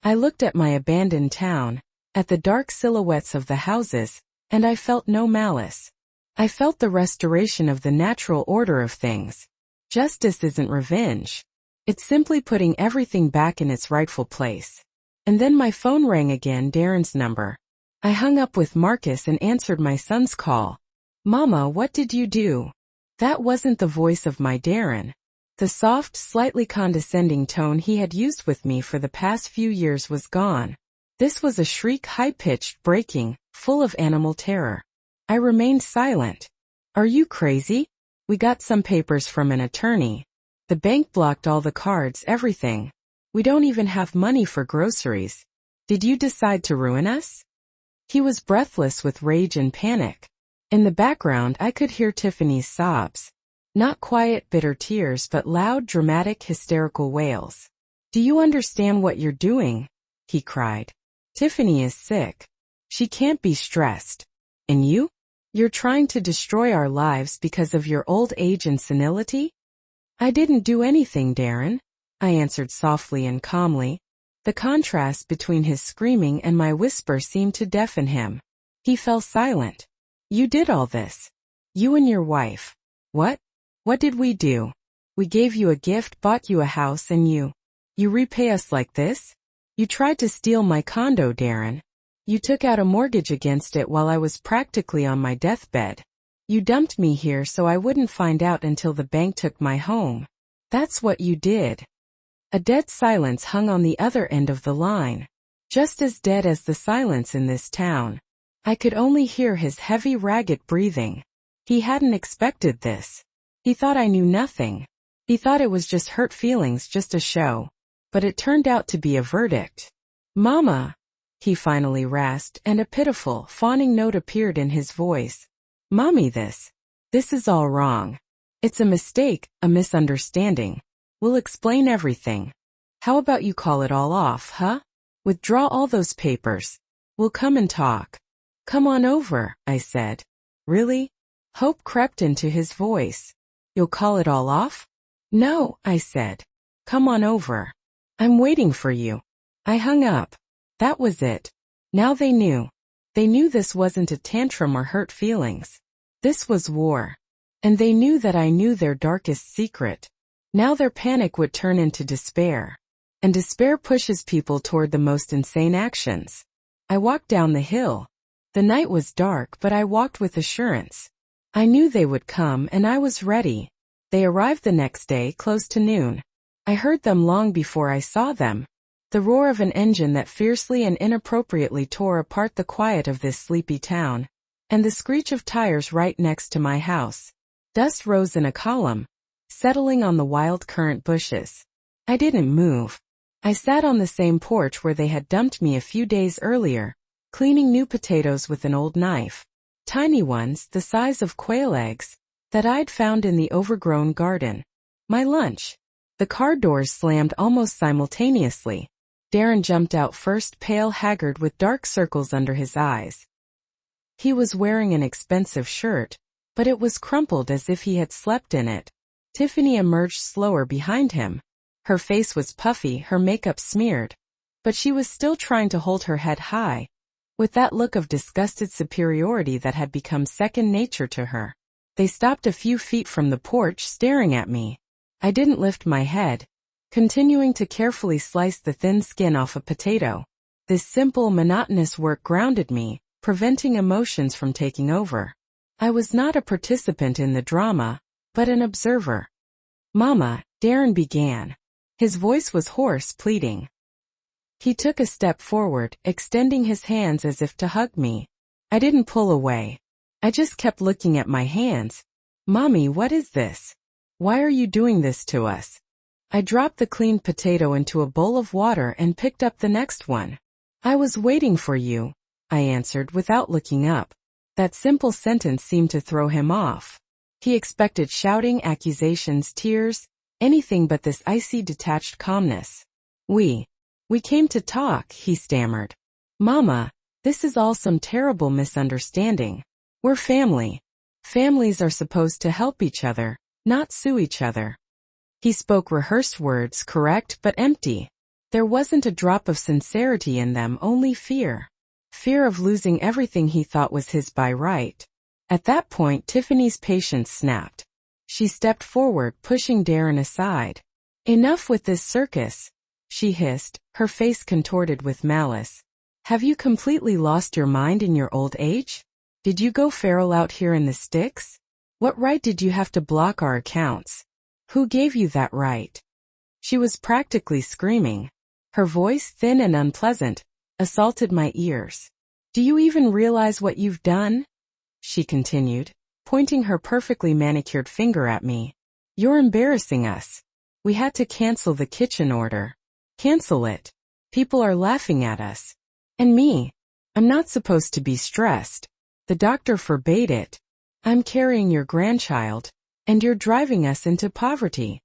I looked at my abandoned town, at the dark silhouettes of the houses, and I felt no malice. I felt the restoration of the natural order of things. Justice isn't revenge. It's simply putting everything back in its rightful place. And then my phone rang again, Darren's number. I hung up with Marcus and answered my son's call. Mama, what did you do? That wasn't the voice of my Darren. The soft, slightly condescending tone he had used with me for the past few years was gone. This was a shriek, high-pitched, breaking, full of animal terror. I remained silent. Are you crazy? We got some papers from an attorney. The bank blocked all the cards, everything. We don't even have money for groceries. Did you decide to ruin us? He was breathless with rage and panic. In the background I could hear Tiffany's sobs. Not quiet, bitter tears, but loud, dramatic, hysterical wails. Do you understand what you're doing? He cried. Tiffany is sick. She can't be stressed. And you? You're trying to destroy our lives because of your old age and senility? I didn't do anything, Darren, I answered softly and calmly. The contrast between his screaming and my whisper seemed to deafen him. He fell silent. You did all this. You and your wife. What? What did we do? We gave you a gift, bought you a house, and you repay us like this? You tried to steal my condo, Darren. You took out a mortgage against it while I was practically on my deathbed. You dumped me here so I wouldn't find out until the bank took my home. That's what you did. A dead silence hung on the other end of the line. Just as dead as the silence in this town. I could only hear his heavy, ragged breathing. He hadn't expected this. He thought I knew nothing. He thought it was just hurt feelings, just a show. But it turned out to be a verdict. Mama, he finally rasped, and a pitiful, fawning note appeared in his voice. Mommy, this is all wrong. It's a mistake, a misunderstanding. We'll explain everything. How about you call it all off, huh? Withdraw all those papers. We'll come and talk. Come on over, I said. Really? Hope crept into his voice. You'll call it all off? No, I said. Come on over. I'm waiting for you. I hung up. That was it. Now they knew. They knew this wasn't a tantrum or hurt feelings. This was war. And they knew that I knew their darkest secret. Now their panic would turn into despair. And despair pushes people toward the most insane actions. I walked down the hill. The night was dark, but I walked with assurance. I knew they would come, and I was ready. They arrived the next day, close to noon. I heard them long before I saw them. The roar of an engine that fiercely and inappropriately tore apart the quiet of this sleepy town. And the screech of tires right next to my house. Dust rose in a column, settling on the wild currant bushes. I didn't move. I sat on the same porch where they had dumped me a few days earlier, cleaning new potatoes with an old knife. Tiny ones, the size of quail eggs, that I'd found in the overgrown garden. My lunch. The car doors slammed almost simultaneously. Darren jumped out first, pale, haggard, with dark circles under his eyes. He was wearing an expensive shirt, but it was crumpled as if he had slept in it. Tiffany emerged slower behind him. Her face was puffy, her makeup smeared. But she was still trying to hold her head high, with that look of disgusted superiority that had become second nature to her. They stopped a few feet from the porch, staring at me. I didn't lift my head, continuing to carefully slice the thin skin off a potato. This simple, monotonous work grounded me, preventing emotions from taking over. I was not a participant in the drama, but an observer. Mama, Darren began. His voice was hoarse, pleading. He took a step forward, extending his hands as if to hug me. I didn't pull away. I just kept looking at my hands. Mommy, what is this? Why are you doing this to us? I dropped the cleaned potato into a bowl of water and picked up the next one. I was waiting for you. I answered without looking up. That simple sentence seemed to throw him off. He expected shouting, accusations, tears, anything but this icy, detached calmness. We came to talk, he stammered. Mama, this is all some terrible misunderstanding. We're family. Families are supposed to help each other, not sue each other. He spoke rehearsed words, correct but empty. There wasn't a drop of sincerity in them, only fear. Fear of losing everything he thought was his by right. At that point, Tiffany's patience snapped. She stepped forward, pushing Darren aside. Enough with this circus, she hissed, her face contorted with malice. Have you completely lost your mind in your old age? Did you go feral out here in the sticks? What right did you have to block our accounts? Who gave you that right? She was practically screaming. Her voice, thin and unpleasant, assaulted my ears. Do you even realize what you've done? She continued, pointing her perfectly manicured finger at me. You're embarrassing us. We had to cancel the kitchen order. Cancel it. People are laughing at us. And me. I'm not supposed to be stressed. The doctor forbade it. I'm carrying your grandchild, and you're driving us into poverty.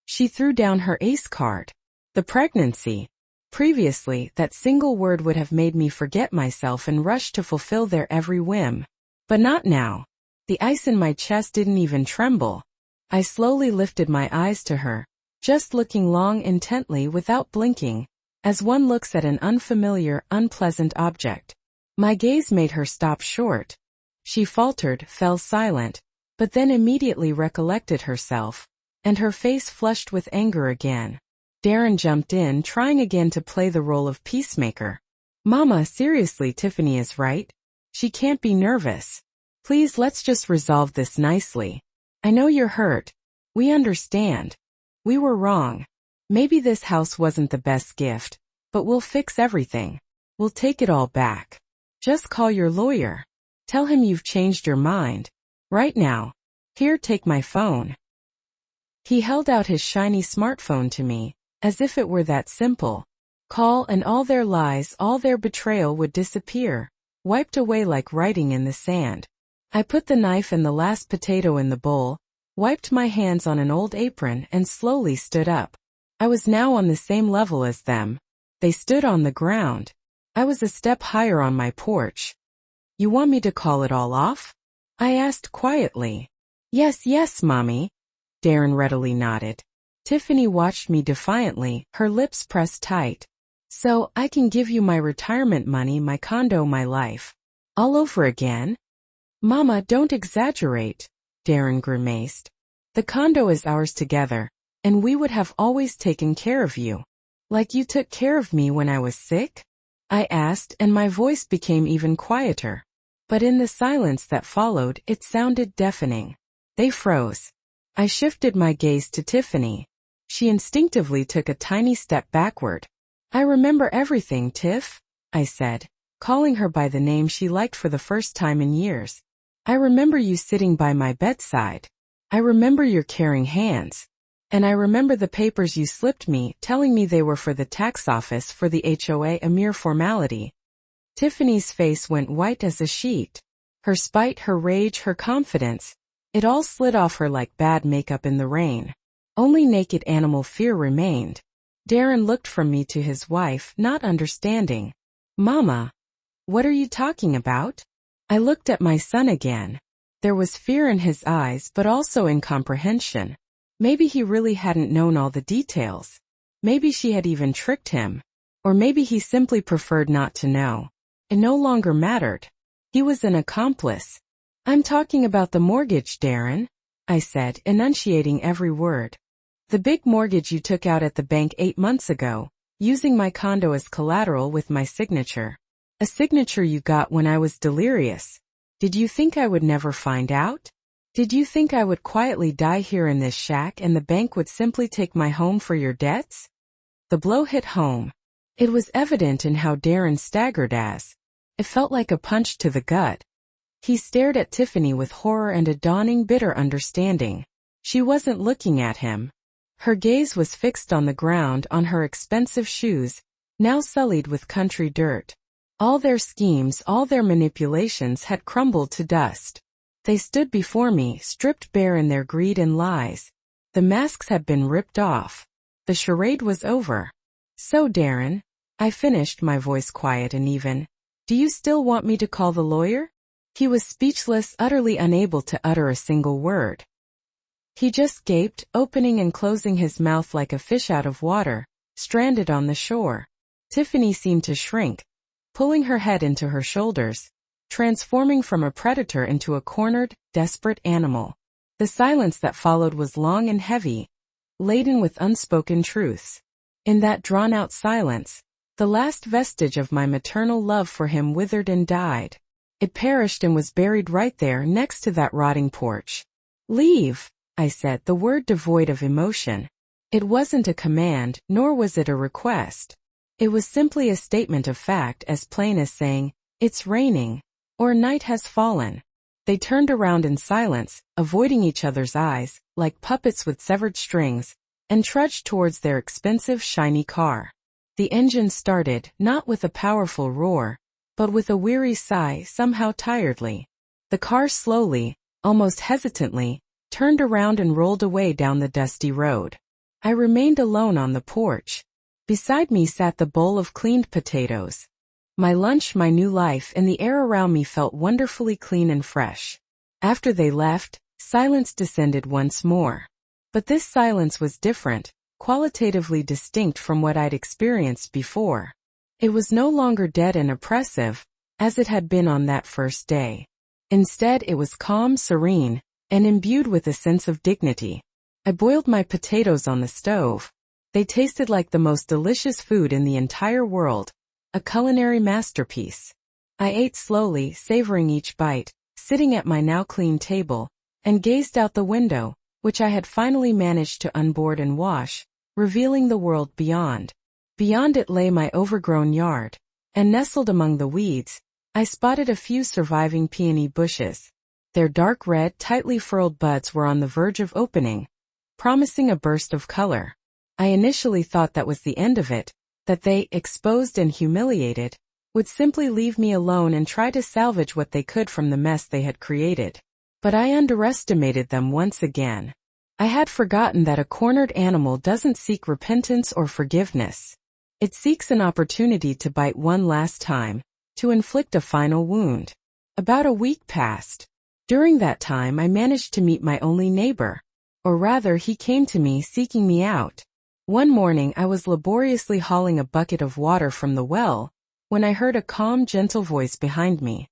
She threw down her ace card. The pregnancy. Previously, that single word would have made me forget myself and rush to fulfill their every whim. But not now. The ice in my chest didn't even tremble. I slowly lifted my eyes to her, just looking long intently without blinking, as one looks at an unfamiliar, unpleasant object. My gaze made her stop short. She faltered, fell silent, but then immediately recollected herself, and her face flushed with anger again. Darren jumped in, trying again to play the role of peacemaker. Mama, seriously, Tiffany is right. She can't be nervous. Please, let's just resolve this nicely. I know you're hurt. We understand. We were wrong. Maybe this house wasn't the best gift, but we'll fix everything. We'll take it all back. Just call your lawyer. Tell him you've changed your mind. Right now. Here, take my phone. He held out his shiny smartphone to me, as if it were that simple. Call and all their lies, all their betrayal would disappear, wiped away like writing in the sand. I put the knife and the last potato in the bowl, wiped my hands on an old apron and slowly stood up. I was now on the same level as them. They stood on the ground. I was a step higher on my porch. You want me to call it all off? I asked quietly. Yes, Mommy. Darren readily nodded. Tiffany watched me defiantly, her lips pressed tight. So, I can give you my retirement money, my condo, my life. All over again? Mama, don't exaggerate, Darren grimaced. The condo is ours together, and we would have always taken care of you. Like you took care of me when I was sick? I asked, and my voice became even quieter. But in the silence that followed, it sounded deafening. They froze. I shifted my gaze to Tiffany. She instinctively took a tiny step backward. I remember everything, Tiff, I said, calling her by the name she liked for the first time in years. I remember you sitting by my bedside. I remember your caring hands. And I remember the papers you slipped me, telling me they were for the tax office, for the HOA, a mere formality. Tiffany's face went white as a sheet. Her spite, her rage, her confidence, it all slid off her like bad makeup in the rain. Only naked animal fear remained. Darren looked from me to his wife, not understanding. Mama, what are you talking about? I looked at my son again. There was fear in his eyes, but also incomprehension. Maybe he really hadn't known all the details. Maybe she had even tricked him. Or maybe he simply preferred not to know. It no longer mattered. He was an accomplice. I'm talking about the mortgage, Darren, I said, enunciating every word. The big mortgage you took out at the bank 8 months ago, using my condo as collateral with my signature. A signature you got when I was delirious. Did you think I would never find out? Did you think I would quietly die here in this shack and the bank would simply take my home for your debts? The blow hit home. It was evident in how Darren staggered as. It felt like a punch to the gut. He stared at Tiffany with horror and a dawning bitter understanding. She wasn't looking at him. Her gaze was fixed on the ground, on her expensive shoes, now sullied with country dirt. All their schemes, all their manipulations had crumbled to dust. They stood before me, stripped bare in their greed and lies. The masks had been ripped off. The charade was over. "So, Darren," I finished, my voice quiet and even, "do you still want me to call the lawyer?" He was speechless, utterly unable to utter a single word. He just gaped, opening and closing his mouth like a fish out of water, stranded on the shore. Tiffany seemed to shrink, pulling her head into her shoulders, transforming from a predator into a cornered, desperate animal. The silence that followed was long and heavy, laden with unspoken truths. In that drawn-out silence, the last vestige of my maternal love for him withered and died. It perished and was buried right there next to that rotting porch. "Leave," I said, the word devoid of emotion. It wasn't a command, nor was it a request. It was simply a statement of fact, as plain as saying, "It's raining," or "Night has fallen." They turned around in silence, avoiding each other's eyes, like puppets with severed strings, and trudged towards their expensive, shiny car. The engine started, not with a powerful roar, but with a weary sigh, somehow tiredly. The car slowly, almost hesitantly, turned around and rolled away down the dusty road. I remained alone on the porch. Beside me sat the bowl of cleaned potatoes. My lunch, my new life, and the air around me felt wonderfully clean and fresh. After they left, silence descended once more. But this silence was different, qualitatively distinct from what I'd experienced before. It was no longer dead and oppressive, as it had been on that first day. Instead, it was calm, serene, and imbued with a sense of dignity. I boiled my potatoes on the stove. They tasted like the most delicious food in the entire world, a culinary masterpiece. I ate slowly, savoring each bite, sitting at my now clean table, and gazed out the window, which I had finally managed to unboard and wash, revealing the world beyond. Beyond it lay my overgrown yard, and nestled among the weeds, I spotted a few surviving peony bushes. Their dark red, tightly furled buds were on the verge of opening, promising a burst of color. I initially thought that was the end of it, that they, exposed and humiliated, would simply leave me alone and try to salvage what they could from the mess they had created. But I underestimated them once again. I had forgotten that a cornered animal doesn't seek repentance or forgiveness. It seeks an opportunity to bite one last time, to inflict a final wound. About a week passed. During that time I managed to meet my only neighbor. Or rather, he came to me seeking me out. One morning I was laboriously hauling a bucket of water from the well, when I heard a calm, gentle voice behind me.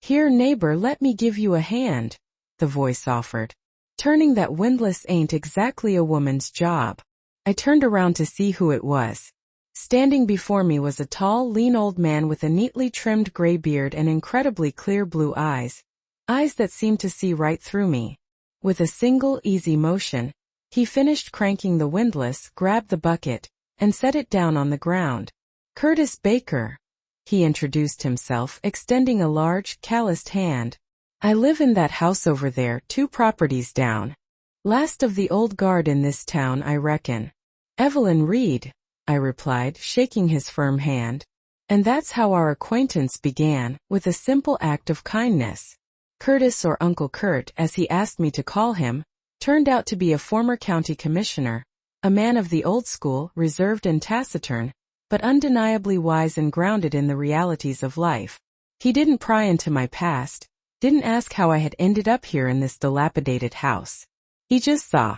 "Here, neighbor, let me give you a hand," the voice offered. "Turning that windlass ain't exactly a woman's job." I turned around to see who it was. Standing before me was a tall, lean old man with a neatly trimmed gray beard and incredibly clear blue eyes that seemed to see right through me. With a single, easy motion, he finished cranking the windlass, grabbed the bucket, and set it down on the ground. "Curtis Baker," he introduced himself, extending a large, calloused hand. "I live in that house over there, 2 properties down. Last of the old guard in this town, I reckon." "Evelyn Reed," I replied, shaking his firm hand. And that's how our acquaintance began, with a simple act of kindness. Curtis, or Uncle Kurt, as he asked me to call him, turned out to be a former county commissioner, a man of the old school, reserved and taciturn, but undeniably wise and grounded in the realities of life. He didn't pry into my past, didn't ask how I had ended up here in this dilapidated house. He just saw.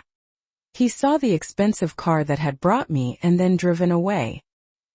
He saw the expensive car that had brought me and then driven away.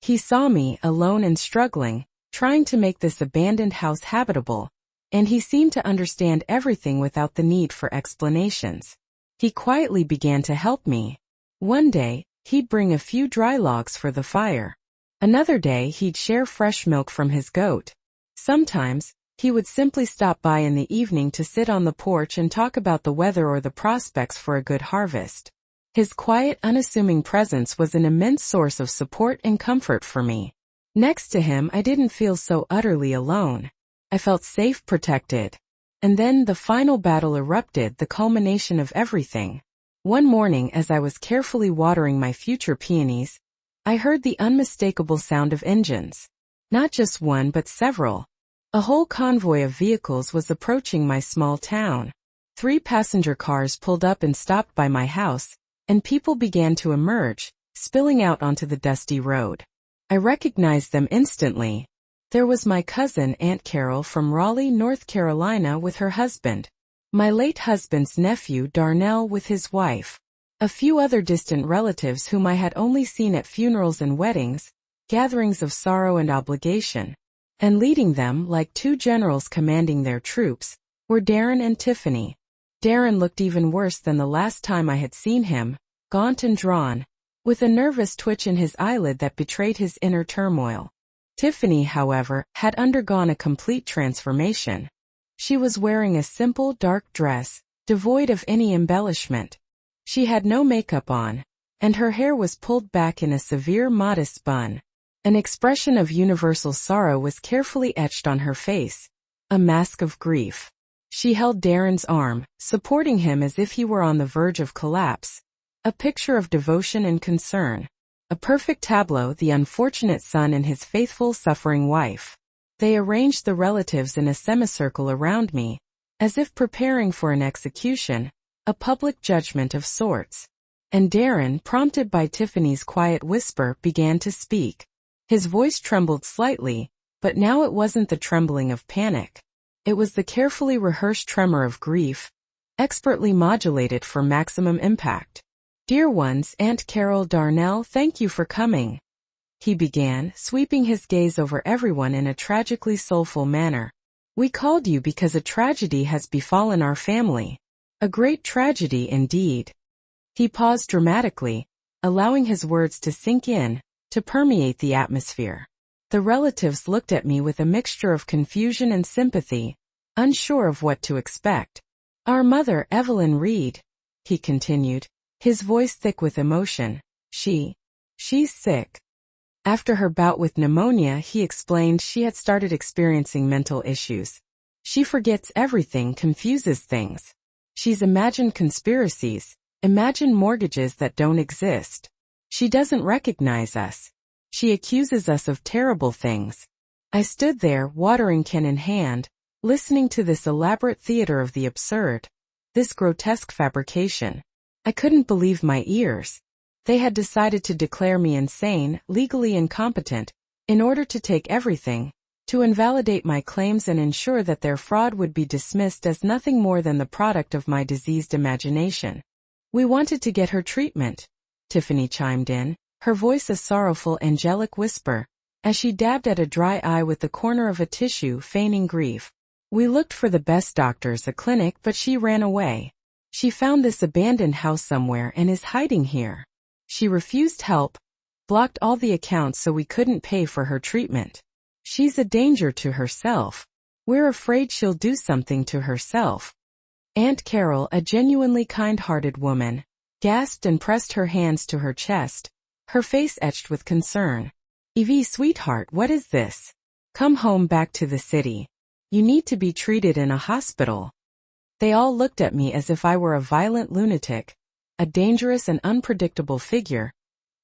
He saw me, alone and struggling, trying to make this abandoned house habitable, and he seemed to understand everything without the need for explanations. He quietly began to help me. One day, he'd bring a few dry logs for the fire. Another day, he'd share fresh milk from his goat. Sometimes, he would simply stop by in the evening to sit on the porch and talk about the weather or the prospects for a good harvest. His quiet, unassuming presence was an immense source of support and comfort for me. Next to him, I didn't feel so utterly alone. I felt safe, protected. And then the final battle erupted, the culmination of everything. One morning, as I was carefully watering my future peonies, I heard the unmistakable sound of engines. Not just one but several. A whole convoy of vehicles was approaching my small town. 3 passenger cars pulled up and stopped by my house, and people began to emerge, spilling out onto the dusty road. I recognized them instantly. There was my cousin Aunt Carol from Raleigh, North Carolina with her husband, my late husband's nephew Darnell with his wife, a few other distant relatives whom I had only seen at funerals and weddings, gatherings of sorrow and obligation, and leading them like 2 generals commanding their troops, were Darren and Tiffany. Darren looked even worse than the last time I had seen him, gaunt and drawn, with a nervous twitch in his eyelid that betrayed his inner turmoil. Tiffany, however, had undergone a complete transformation. She was wearing a simple dark dress, devoid of any embellishment. She had no makeup on, and her hair was pulled back in a severe modest bun. An expression of universal sorrow was carefully etched on her face, a mask of grief. She held Darren's arm, supporting him as if he were on the verge of collapse, a picture of devotion and concern. A perfect tableau, the unfortunate son and his faithful suffering wife. They arranged the relatives in a semicircle around me, as if preparing for an execution, a public judgment of sorts. And Darren, prompted by Tiffany's quiet whisper, began to speak. His voice trembled slightly, but now it wasn't the trembling of panic. It was the carefully rehearsed tremor of grief, expertly modulated for maximum impact. "Dear ones, Aunt Carol, Darnell, thank you for coming," he began, sweeping his gaze over everyone in a tragically soulful manner. "We called you because a tragedy has befallen our family. A great tragedy indeed." He paused dramatically, allowing his words to sink in, to permeate the atmosphere. The relatives looked at me with a mixture of confusion and sympathy, unsure of what to expect. "Our mother, Evelyn Reed," he continued, his voice thick with emotion. She's sick. After her bout with pneumonia, he explained, she had started experiencing mental issues. She forgets everything, confuses things. She's imagined conspiracies, imagined mortgages that don't exist. She doesn't recognize us. She accuses us of terrible things." I stood there, watering can in hand, listening to this elaborate theater of the absurd, this grotesque fabrication. I couldn't believe my ears. They had decided to declare me insane, legally incompetent, in order to take everything, to invalidate my claims and ensure that their fraud would be dismissed as nothing more than the product of my diseased imagination. "We wanted to get her treatment," Tiffany chimed in, her voice a sorrowful, angelic whisper, as she dabbed at a dry eye with the corner of a tissue, feigning grief. "We looked for the best doctors, a clinic, but she ran away. She found this abandoned house somewhere and is hiding here. She refused help, blocked all the accounts so we couldn't pay for her treatment. She's a danger to herself. We're afraid she'll do something to herself." Aunt Carol, a genuinely kind-hearted woman, gasped and pressed her hands to her chest, her face etched with concern. "Evie, sweetheart, what is this? Come home back to the city. You need to be treated in a hospital." They all looked at me as if I were a violent lunatic, a dangerous and unpredictable figure,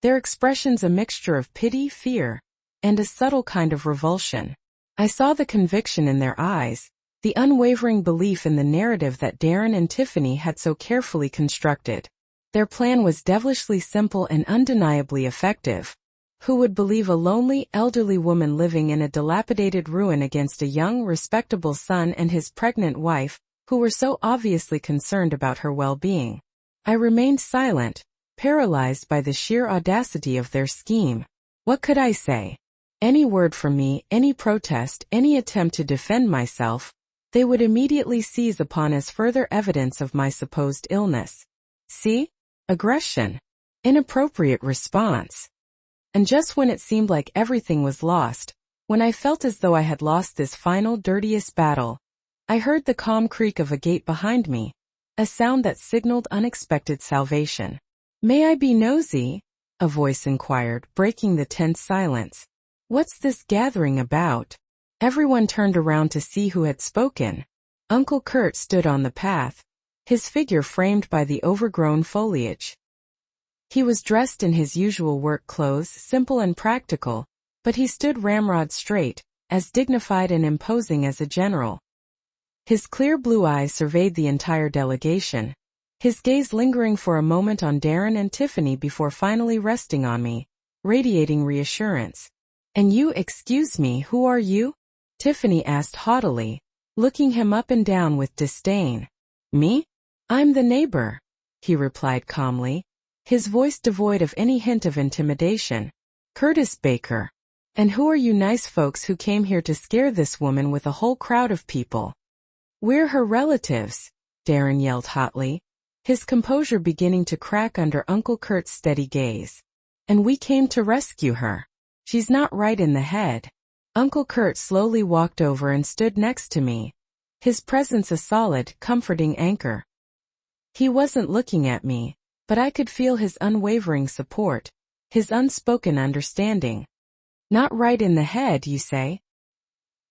their expressions a mixture of pity, fear, and a subtle kind of revulsion. I saw the conviction in their eyes, the unwavering belief in the narrative that Darren and Tiffany had so carefully constructed. Their plan was devilishly simple and undeniably effective. Who would believe a lonely, elderly woman living in a dilapidated ruin against a young, respectable son and his pregnant wife, who were so obviously concerned about her well-being? I remained silent, paralyzed by the sheer audacity of their scheme. What could I say? Any word from me, any protest, any attempt to defend myself, they would immediately seize upon as further evidence of my supposed illness. See? Aggression. Inappropriate response. And just when it seemed like everything was lost, when I felt as though I had lost this final, dirtiest battle, I heard the calm creak of a gate behind me, a sound that signaled unexpected salvation. "May I be nosy?" a voice inquired, breaking the tense silence. "What's this gathering about?" Everyone turned around to see who had spoken. Uncle Kurt stood on the path, his figure framed by the overgrown foliage. He was dressed in his usual work clothes, simple and practical, but he stood ramrod straight, as dignified and imposing as a general. His clear blue eyes surveyed the entire delegation, his gaze lingering for a moment on Darren and Tiffany before finally resting on me, radiating reassurance. "And you, excuse me, who are you?" Tiffany asked haughtily, looking him up and down with disdain. "Me? I'm the neighbor," he replied calmly, his voice devoid of any hint of intimidation. "Curtis Baker. And who are you nice folks who came here to scare this woman with a whole crowd of people?" "We're her relatives," Darren yelled hotly, his composure beginning to crack under Uncle Kurt's steady gaze. "And we came to rescue her. She's not right in the head." Uncle Kurt slowly walked over and stood next to me, his presence a solid, comforting anchor. He wasn't looking at me, but I could feel his unwavering support, his unspoken understanding. "Not right in the head, you say?"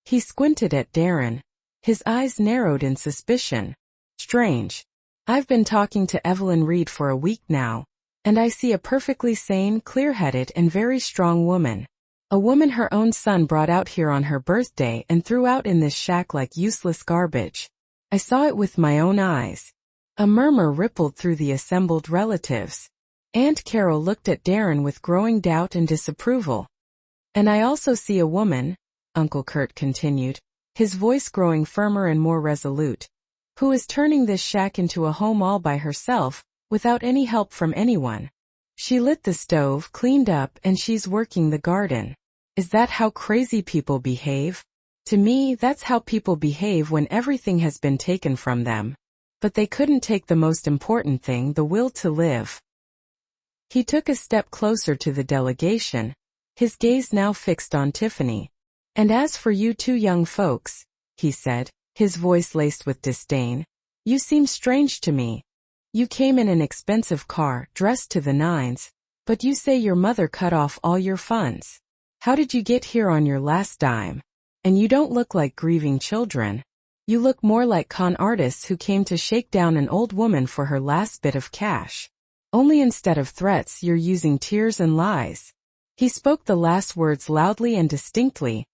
He squinted at Darren, his eyes narrowed in suspicion. "Strange. I've been talking to Evelyn Reed for a week now, and I see a perfectly sane, clear-headed and very strong woman. A woman her own son brought out here on her birthday and threw out in this shack like useless garbage. I saw it with my own eyes." A murmur rippled through the assembled relatives. Aunt Carol looked at Darren with growing doubt and disapproval. "And I also see a woman," Uncle Kurt continued, his voice growing firmer and more resolute, "who is turning this shack into a home all by herself, without any help from anyone. She lit the stove, cleaned up, and she's working the garden. Is that how crazy people behave? To me, that's how people behave when everything has been taken from them. But they couldn't take the most important thing, the will to live." He took a step closer to the delegation, his gaze now fixed on Tiffany. "And as for you two young folks," he said, his voice laced with disdain, "you seem strange to me. You came in an expensive car, dressed to the nines, but you say your mother cut off all your funds. How did you get here on your last dime? And you don't look like grieving children. You look more like con artists who came to shake down an old woman for her last bit of cash. Only instead of threats you're using tears and lies." He spoke the last words loudly and distinctly,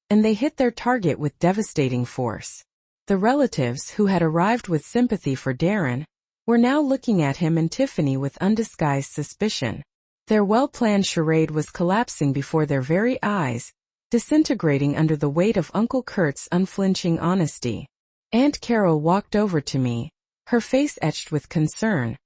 and they hit their target with devastating force. The relatives, who had arrived with sympathy for Darren, were now looking at him and Tiffany with undisguised suspicion. Their well-planned charade was collapsing before their very eyes, disintegrating under the weight of Uncle Kurt's unflinching honesty. Aunt Carol walked over to me, her face etched with concern.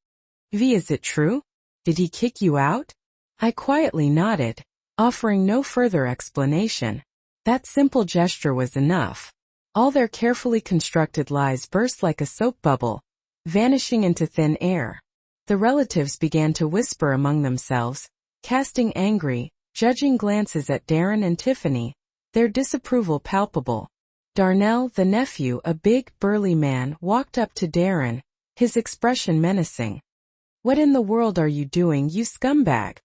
"V, is it true? Did he kick you out?" I quietly nodded, offering no further explanation. That simple gesture was enough. All their carefully constructed lies burst like a soap bubble, vanishing into thin air. The relatives began to whisper among themselves, casting angry, judging glances at Darren and Tiffany, their disapproval palpable. Darnell, the nephew, a big, burly man, walked up to Darren, his expression menacing. "What in the world are you doing, you scumbag?"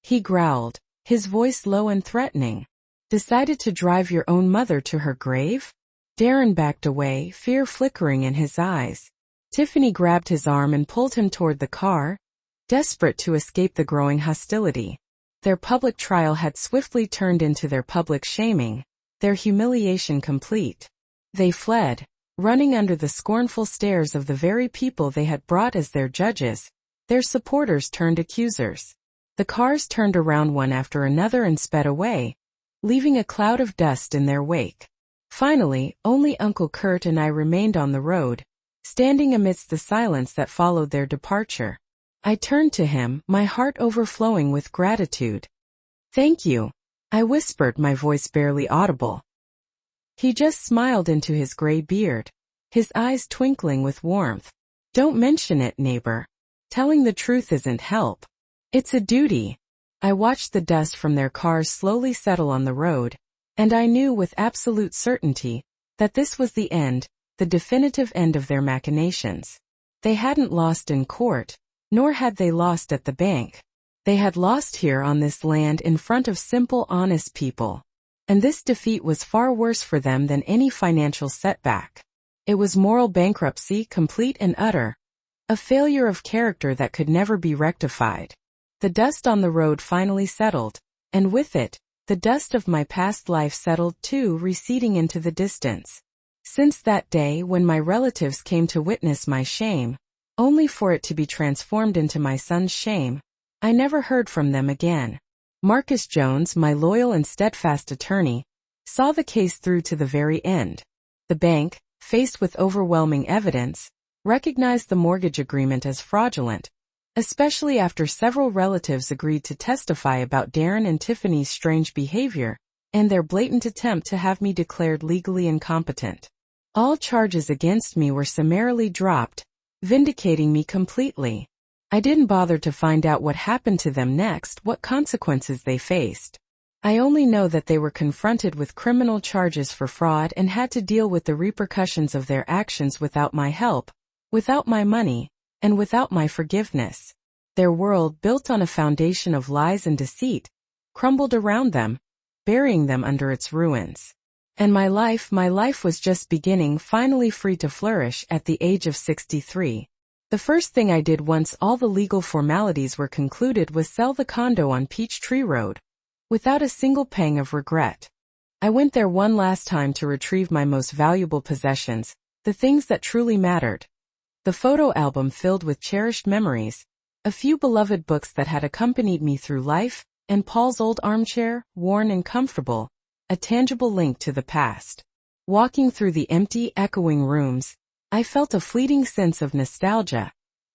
he growled, his voice low and threatening. "Decided to drive your own mother to her grave?" Darren backed away, fear flickering in his eyes. Tiffany grabbed his arm and pulled him toward the car, desperate to escape the growing hostility. Their public trial had swiftly turned into their public shaming, their humiliation complete. They fled, running under the scornful stares of the very people they had brought as their judges. Their supporters turned accusers. The cars turned around one after another and sped away, leaving a cloud of dust in their wake. Finally, only Uncle Kurt and I remained on the road, standing amidst the silence that followed their departure. I turned to him, my heart overflowing with gratitude. "Thank you," I whispered, my voice barely audible. He just smiled into his gray beard, his eyes twinkling with warmth. "Don't mention it, neighbor. Telling the truth isn't help. It's a duty." I watched the dust from their cars slowly settle on the road, and I knew with absolute certainty that this was the end, the definitive end of their machinations. They hadn't lost in court, nor had they lost at the bank. They had lost here on this land in front of simple, honest people. And this defeat was far worse for them than any financial setback. It was moral bankruptcy, complete and utter. A failure of character that could never be rectified. The dust on the road finally settled, and with it, the dust of my past life settled too, receding into the distance. Since that day when my relatives came to witness my shame, only for it to be transformed into my son's shame, I never heard from them again. Marcus Jones, my loyal and steadfast attorney, saw the case through to the very end. The bank, faced with overwhelming evidence, recognized the mortgage agreement as fraudulent, especially after several relatives agreed to testify about Darren and Tiffany's strange behavior and their blatant attempt to have me declared legally incompetent. All charges against me were summarily dropped, vindicating me completely. I didn't bother to find out what happened to them next, what consequences they faced. I only know that they were confronted with criminal charges for fraud and had to deal with the repercussions of their actions without my help, without my money, and without my forgiveness. Their world, built on a foundation of lies and deceit, crumbled around them, burying them under its ruins. And my life was just beginning, finally free to flourish at the age of 63. The first thing I did once all the legal formalities were concluded was sell the condo on Peachtree Road, without a single pang of regret. I went there one last time to retrieve my most valuable possessions, the things that truly mattered. The photo album filled with cherished memories, a few beloved books that had accompanied me through life, and Paul's old armchair, worn and comfortable, a tangible link to the past. Walking through the empty, echoing rooms, I felt a fleeting sense of nostalgia,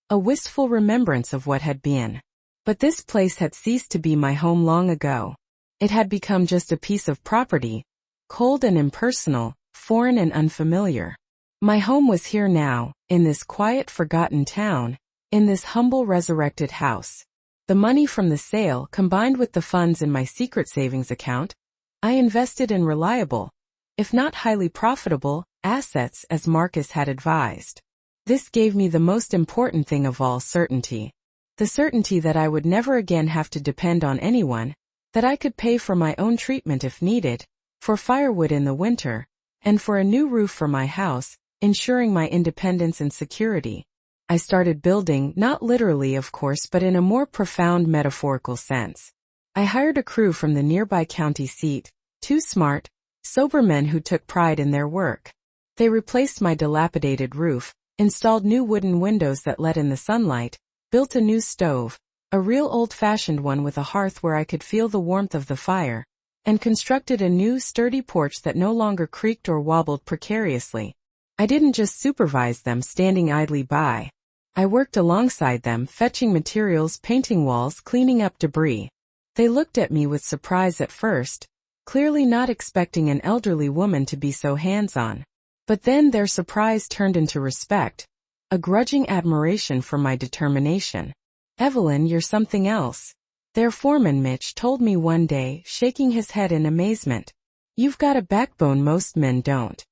a wistful remembrance of what had been. But this place had ceased to be my home long ago. It had become just a piece of property, cold and impersonal, foreign and unfamiliar. My home was here now, in this quiet, forgotten town, in this humble, resurrected house. The money from the sale, combined with the funds in my secret savings account, I invested in reliable, if not highly profitable, assets as Marcus had advised. This gave me the most important thing of all, certainty. The certainty that I would never again have to depend on anyone, that I could pay for my own treatment if needed, for firewood in the winter, and for a new roof for my house, ensuring my independence and security. I started building, not literally of course, but in a more profound metaphorical sense. I hired a crew from the nearby county seat, two smart, sober men who took pride in their work. They replaced my dilapidated roof, installed new wooden windows that let in the sunlight, built a new stove, a real old-fashioned one with a hearth where I could feel the warmth of the fire, and constructed a new sturdy porch that no longer creaked or wobbled precariously. I didn't just supervise them standing idly by. I worked alongside them, fetching materials, painting walls, cleaning up debris. They looked at me with surprise at first, clearly not expecting an elderly woman to be so hands-on. But then their surprise turned into respect, a grudging admiration for my determination. "Evelyn, you're something else," their foreman Mitch told me one day, shaking his head in amazement. "You've got a backbone most men don't."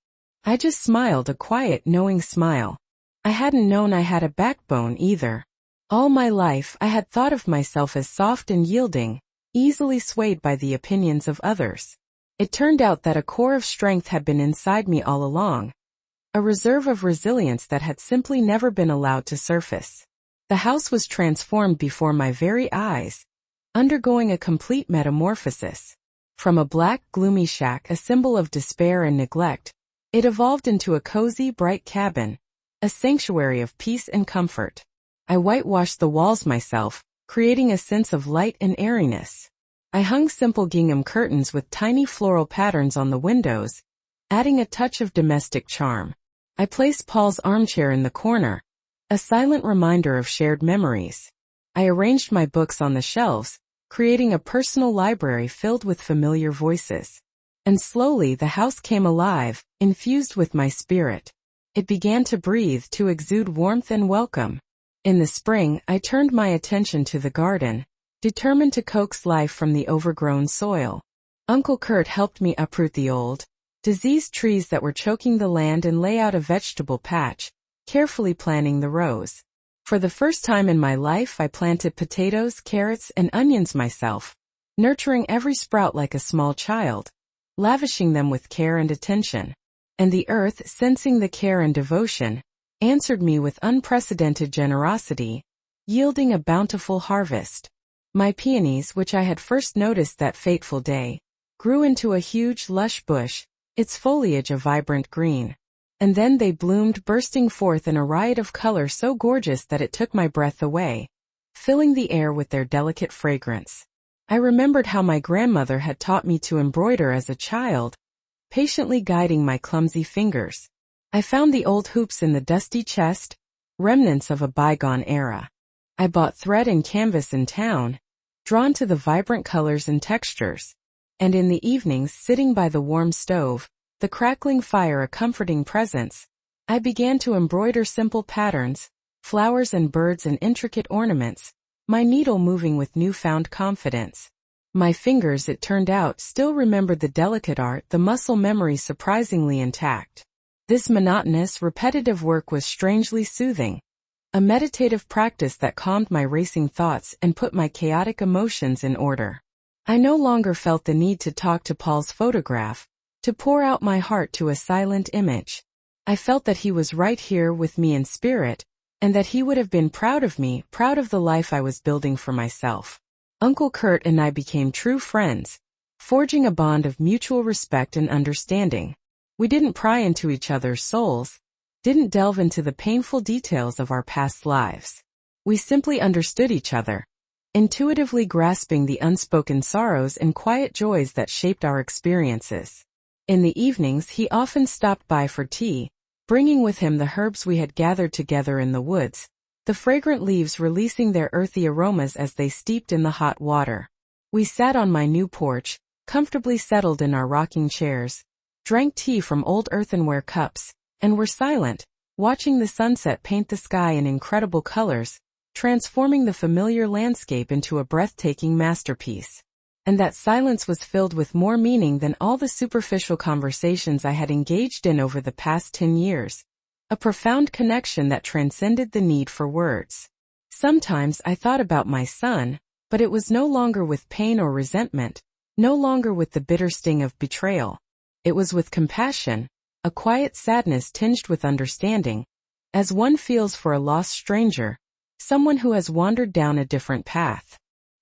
I just smiled, a quiet, knowing smile. I hadn't known I had a backbone either. All my life I had thought of myself as soft and yielding, easily swayed by the opinions of others. It turned out that a core of strength had been inside me all along, a reserve of resilience that had simply never been allowed to surface. The house was transformed before my very eyes, undergoing a complete metamorphosis. From a black, gloomy shack, a symbol of despair and neglect, it evolved into a cozy, bright cabin, a sanctuary of peace and comfort. I whitewashed the walls myself, creating a sense of light and airiness. I hung simple gingham curtains with tiny floral patterns on the windows, adding a touch of domestic charm. I placed Paul's armchair in the corner, a silent reminder of shared memories. I arranged my books on the shelves, creating a personal library filled with familiar voices. And slowly the house came alive, infused with my spirit. It began to breathe, to exude warmth and welcome. In the spring, I turned my attention to the garden, determined to coax life from the overgrown soil. Uncle Kurt helped me uproot the old, diseased trees that were choking the land and lay out a vegetable patch, carefully planting the rows. For the first time in my life, I planted potatoes, carrots, and onions myself, nurturing every sprout like a small child, lavishing them with care and attention. And the earth, sensing the care and devotion, answered me with unprecedented generosity, yielding a bountiful harvest. My peonies, which I had first noticed that fateful day, grew into a huge, lush bush, its foliage a vibrant green. And then they bloomed, bursting forth in a riot of color so gorgeous that it took my breath away, filling the air with their delicate fragrance. I remembered how my grandmother had taught me to embroider as a child, patiently guiding my clumsy fingers. I found the old hoops in the dusty chest, remnants of a bygone era. I bought thread and canvas in town, drawn to the vibrant colors and textures. And in the evenings, sitting by the warm stove, the crackling fire a comforting presence, I began to embroider simple patterns, flowers and birds and intricate ornaments, my needle moving with newfound confidence. My fingers, it turned out, still remembered the delicate art, the muscle memory surprisingly intact. This monotonous, repetitive work was strangely soothing, a meditative practice that calmed my racing thoughts and put my chaotic emotions in order. I no longer felt the need to talk to Paul's photograph, to pour out my heart to a silent image. I felt that he was right here with me in spirit, and that he would have been proud of me, proud of the life I was building for myself. Uncle Kurt and I became true friends, forging a bond of mutual respect and understanding. We didn't pry into each other's souls, didn't delve into the painful details of our past lives. We simply understood each other, intuitively grasping the unspoken sorrows and quiet joys that shaped our experiences. In the evenings, he often stopped by for tea, bringing with him the herbs we had gathered together in the woods, the fragrant leaves releasing their earthy aromas as they steeped in the hot water. We sat on my new porch, comfortably settled in our rocking chairs, drank tea from old earthenware cups, and were silent, watching the sunset paint the sky in incredible colors, transforming the familiar landscape into a breathtaking masterpiece. And that silence was filled with more meaning than all the superficial conversations I had engaged in over the past 10 years. A profound connection that transcended the need for words. Sometimes I thought about my son, but it was no longer with pain or resentment, no longer with the bitter sting of betrayal. It was with compassion, a quiet sadness tinged with understanding, as one feels for a lost stranger, someone who has wandered down a different path.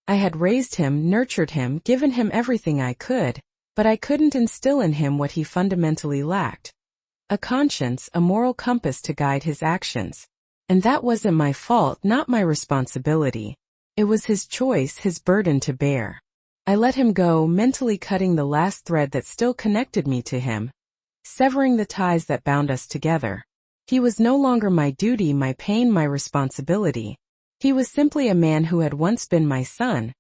I had raised him, nurtured him, given him everything I could, but I couldn't instill in him what he fundamentally lacked. A conscience, a moral compass to guide his actions. And that wasn't my fault, not my responsibility. It was his choice, his burden to bear. I let him go, mentally cutting the last thread that still connected me to him, severing the ties that bound us together. He was no longer my duty, my pain, my responsibility. He was simply a man who had once been my son,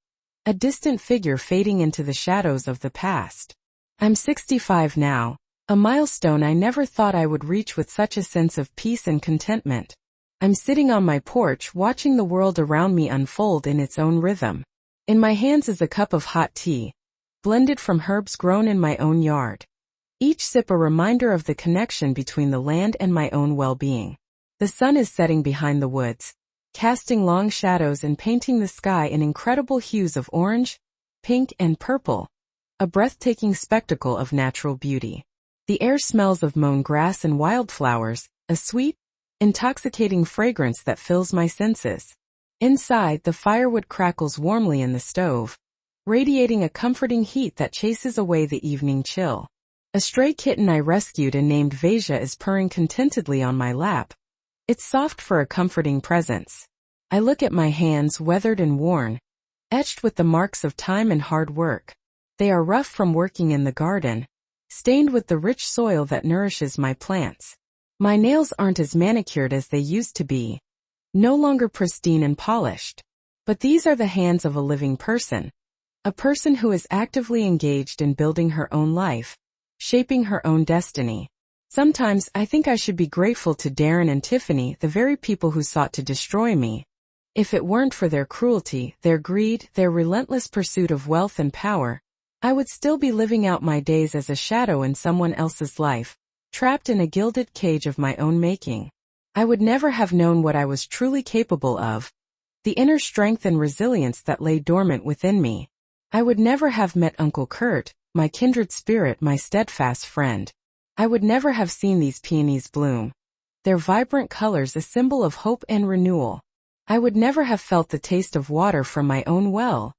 a distant figure fading into the shadows of the past. I'm 65 now, a milestone I never thought I would reach with such a sense of peace and contentment. I'm sitting on my porch watching the world around me unfold in its own rhythm. In my hands is a cup of hot tea, blended from herbs grown in my own yard. Each sip a reminder of the connection between the land and my own well-being. The sun is setting behind the woods, casting long shadows and painting the sky in incredible hues of orange, pink, and purple, a breathtaking spectacle of natural beauty. The air smells of mown grass and wildflowers, a sweet, intoxicating fragrance that fills my senses. Inside, the firewood crackles warmly in the stove, radiating a comforting heat that chases away the evening chill. A stray kitten I rescued and named Vasia is purring contentedly on my lap. It's soft for a comforting presence. I look at my hands, weathered and worn, etched with the marks of time and hard work. They are rough from working in the garden, stained with the rich soil that nourishes my plants. My nails aren't as manicured as they used to be, no longer pristine and polished. But these are the hands of a living person, a person who is actively engaged in building her own life, shaping her own destiny. Sometimes I think I should be grateful to Darren and Tiffany, the very people who sought to destroy me. If it weren't for their cruelty, their greed, their relentless pursuit of wealth and power, I would still be living out my days as a shadow in someone else's life, trapped in a gilded cage of my own making. I would never have known what I was truly capable of, the inner strength and resilience that lay dormant within me. I would never have met Uncle Kurt, my kindred spirit, my steadfast friend. I would never have seen these peonies bloom, their vibrant colors a symbol of hope and renewal. I would never have felt the taste of water from my own well,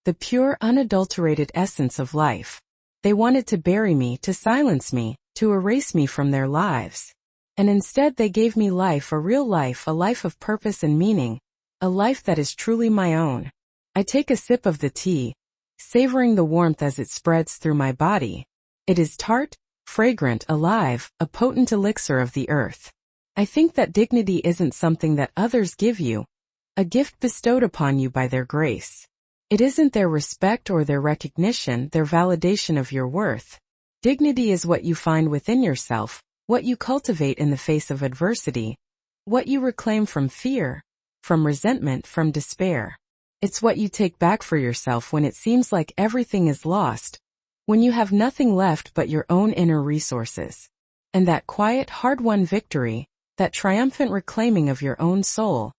the pure, unadulterated essence of life. They wanted to bury me, to silence me, to erase me from their lives. And instead they gave me life, a real life, a life of purpose and meaning, a life that is truly my own. I take a sip of the tea, savoring the warmth as it spreads through my body. It is tart, fragrant, alive, a potent elixir of the earth. I think that dignity isn't something that others give you, a gift bestowed upon you by their grace. It isn't their respect or their recognition, their validation of your worth. Dignity is what you find within yourself, what you cultivate in the face of adversity, what you reclaim from fear, from resentment, from despair. It's what you take back for yourself when it seems like everything is lost, when you have nothing left but your own inner resources. And that quiet, hard-won victory, that triumphant reclaiming of your own soul,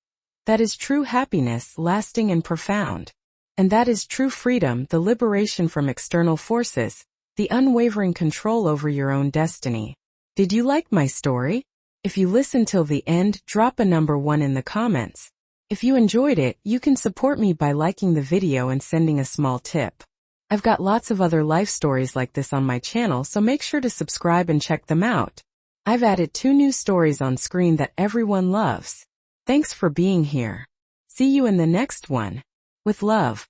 that is true happiness, lasting and profound. And that is true freedom, the liberation from external forces, the unwavering control over your own destiny. Did you like my story? If you listened till the end, drop a number 1 in the comments. If you enjoyed it, you can support me by liking the video and sending a small tip. I've got lots of other life stories like this on my channel, so make sure to subscribe and check them out. I've added 2 new stories on screen that everyone loves. Thanks for being here. See you in the next one. With love.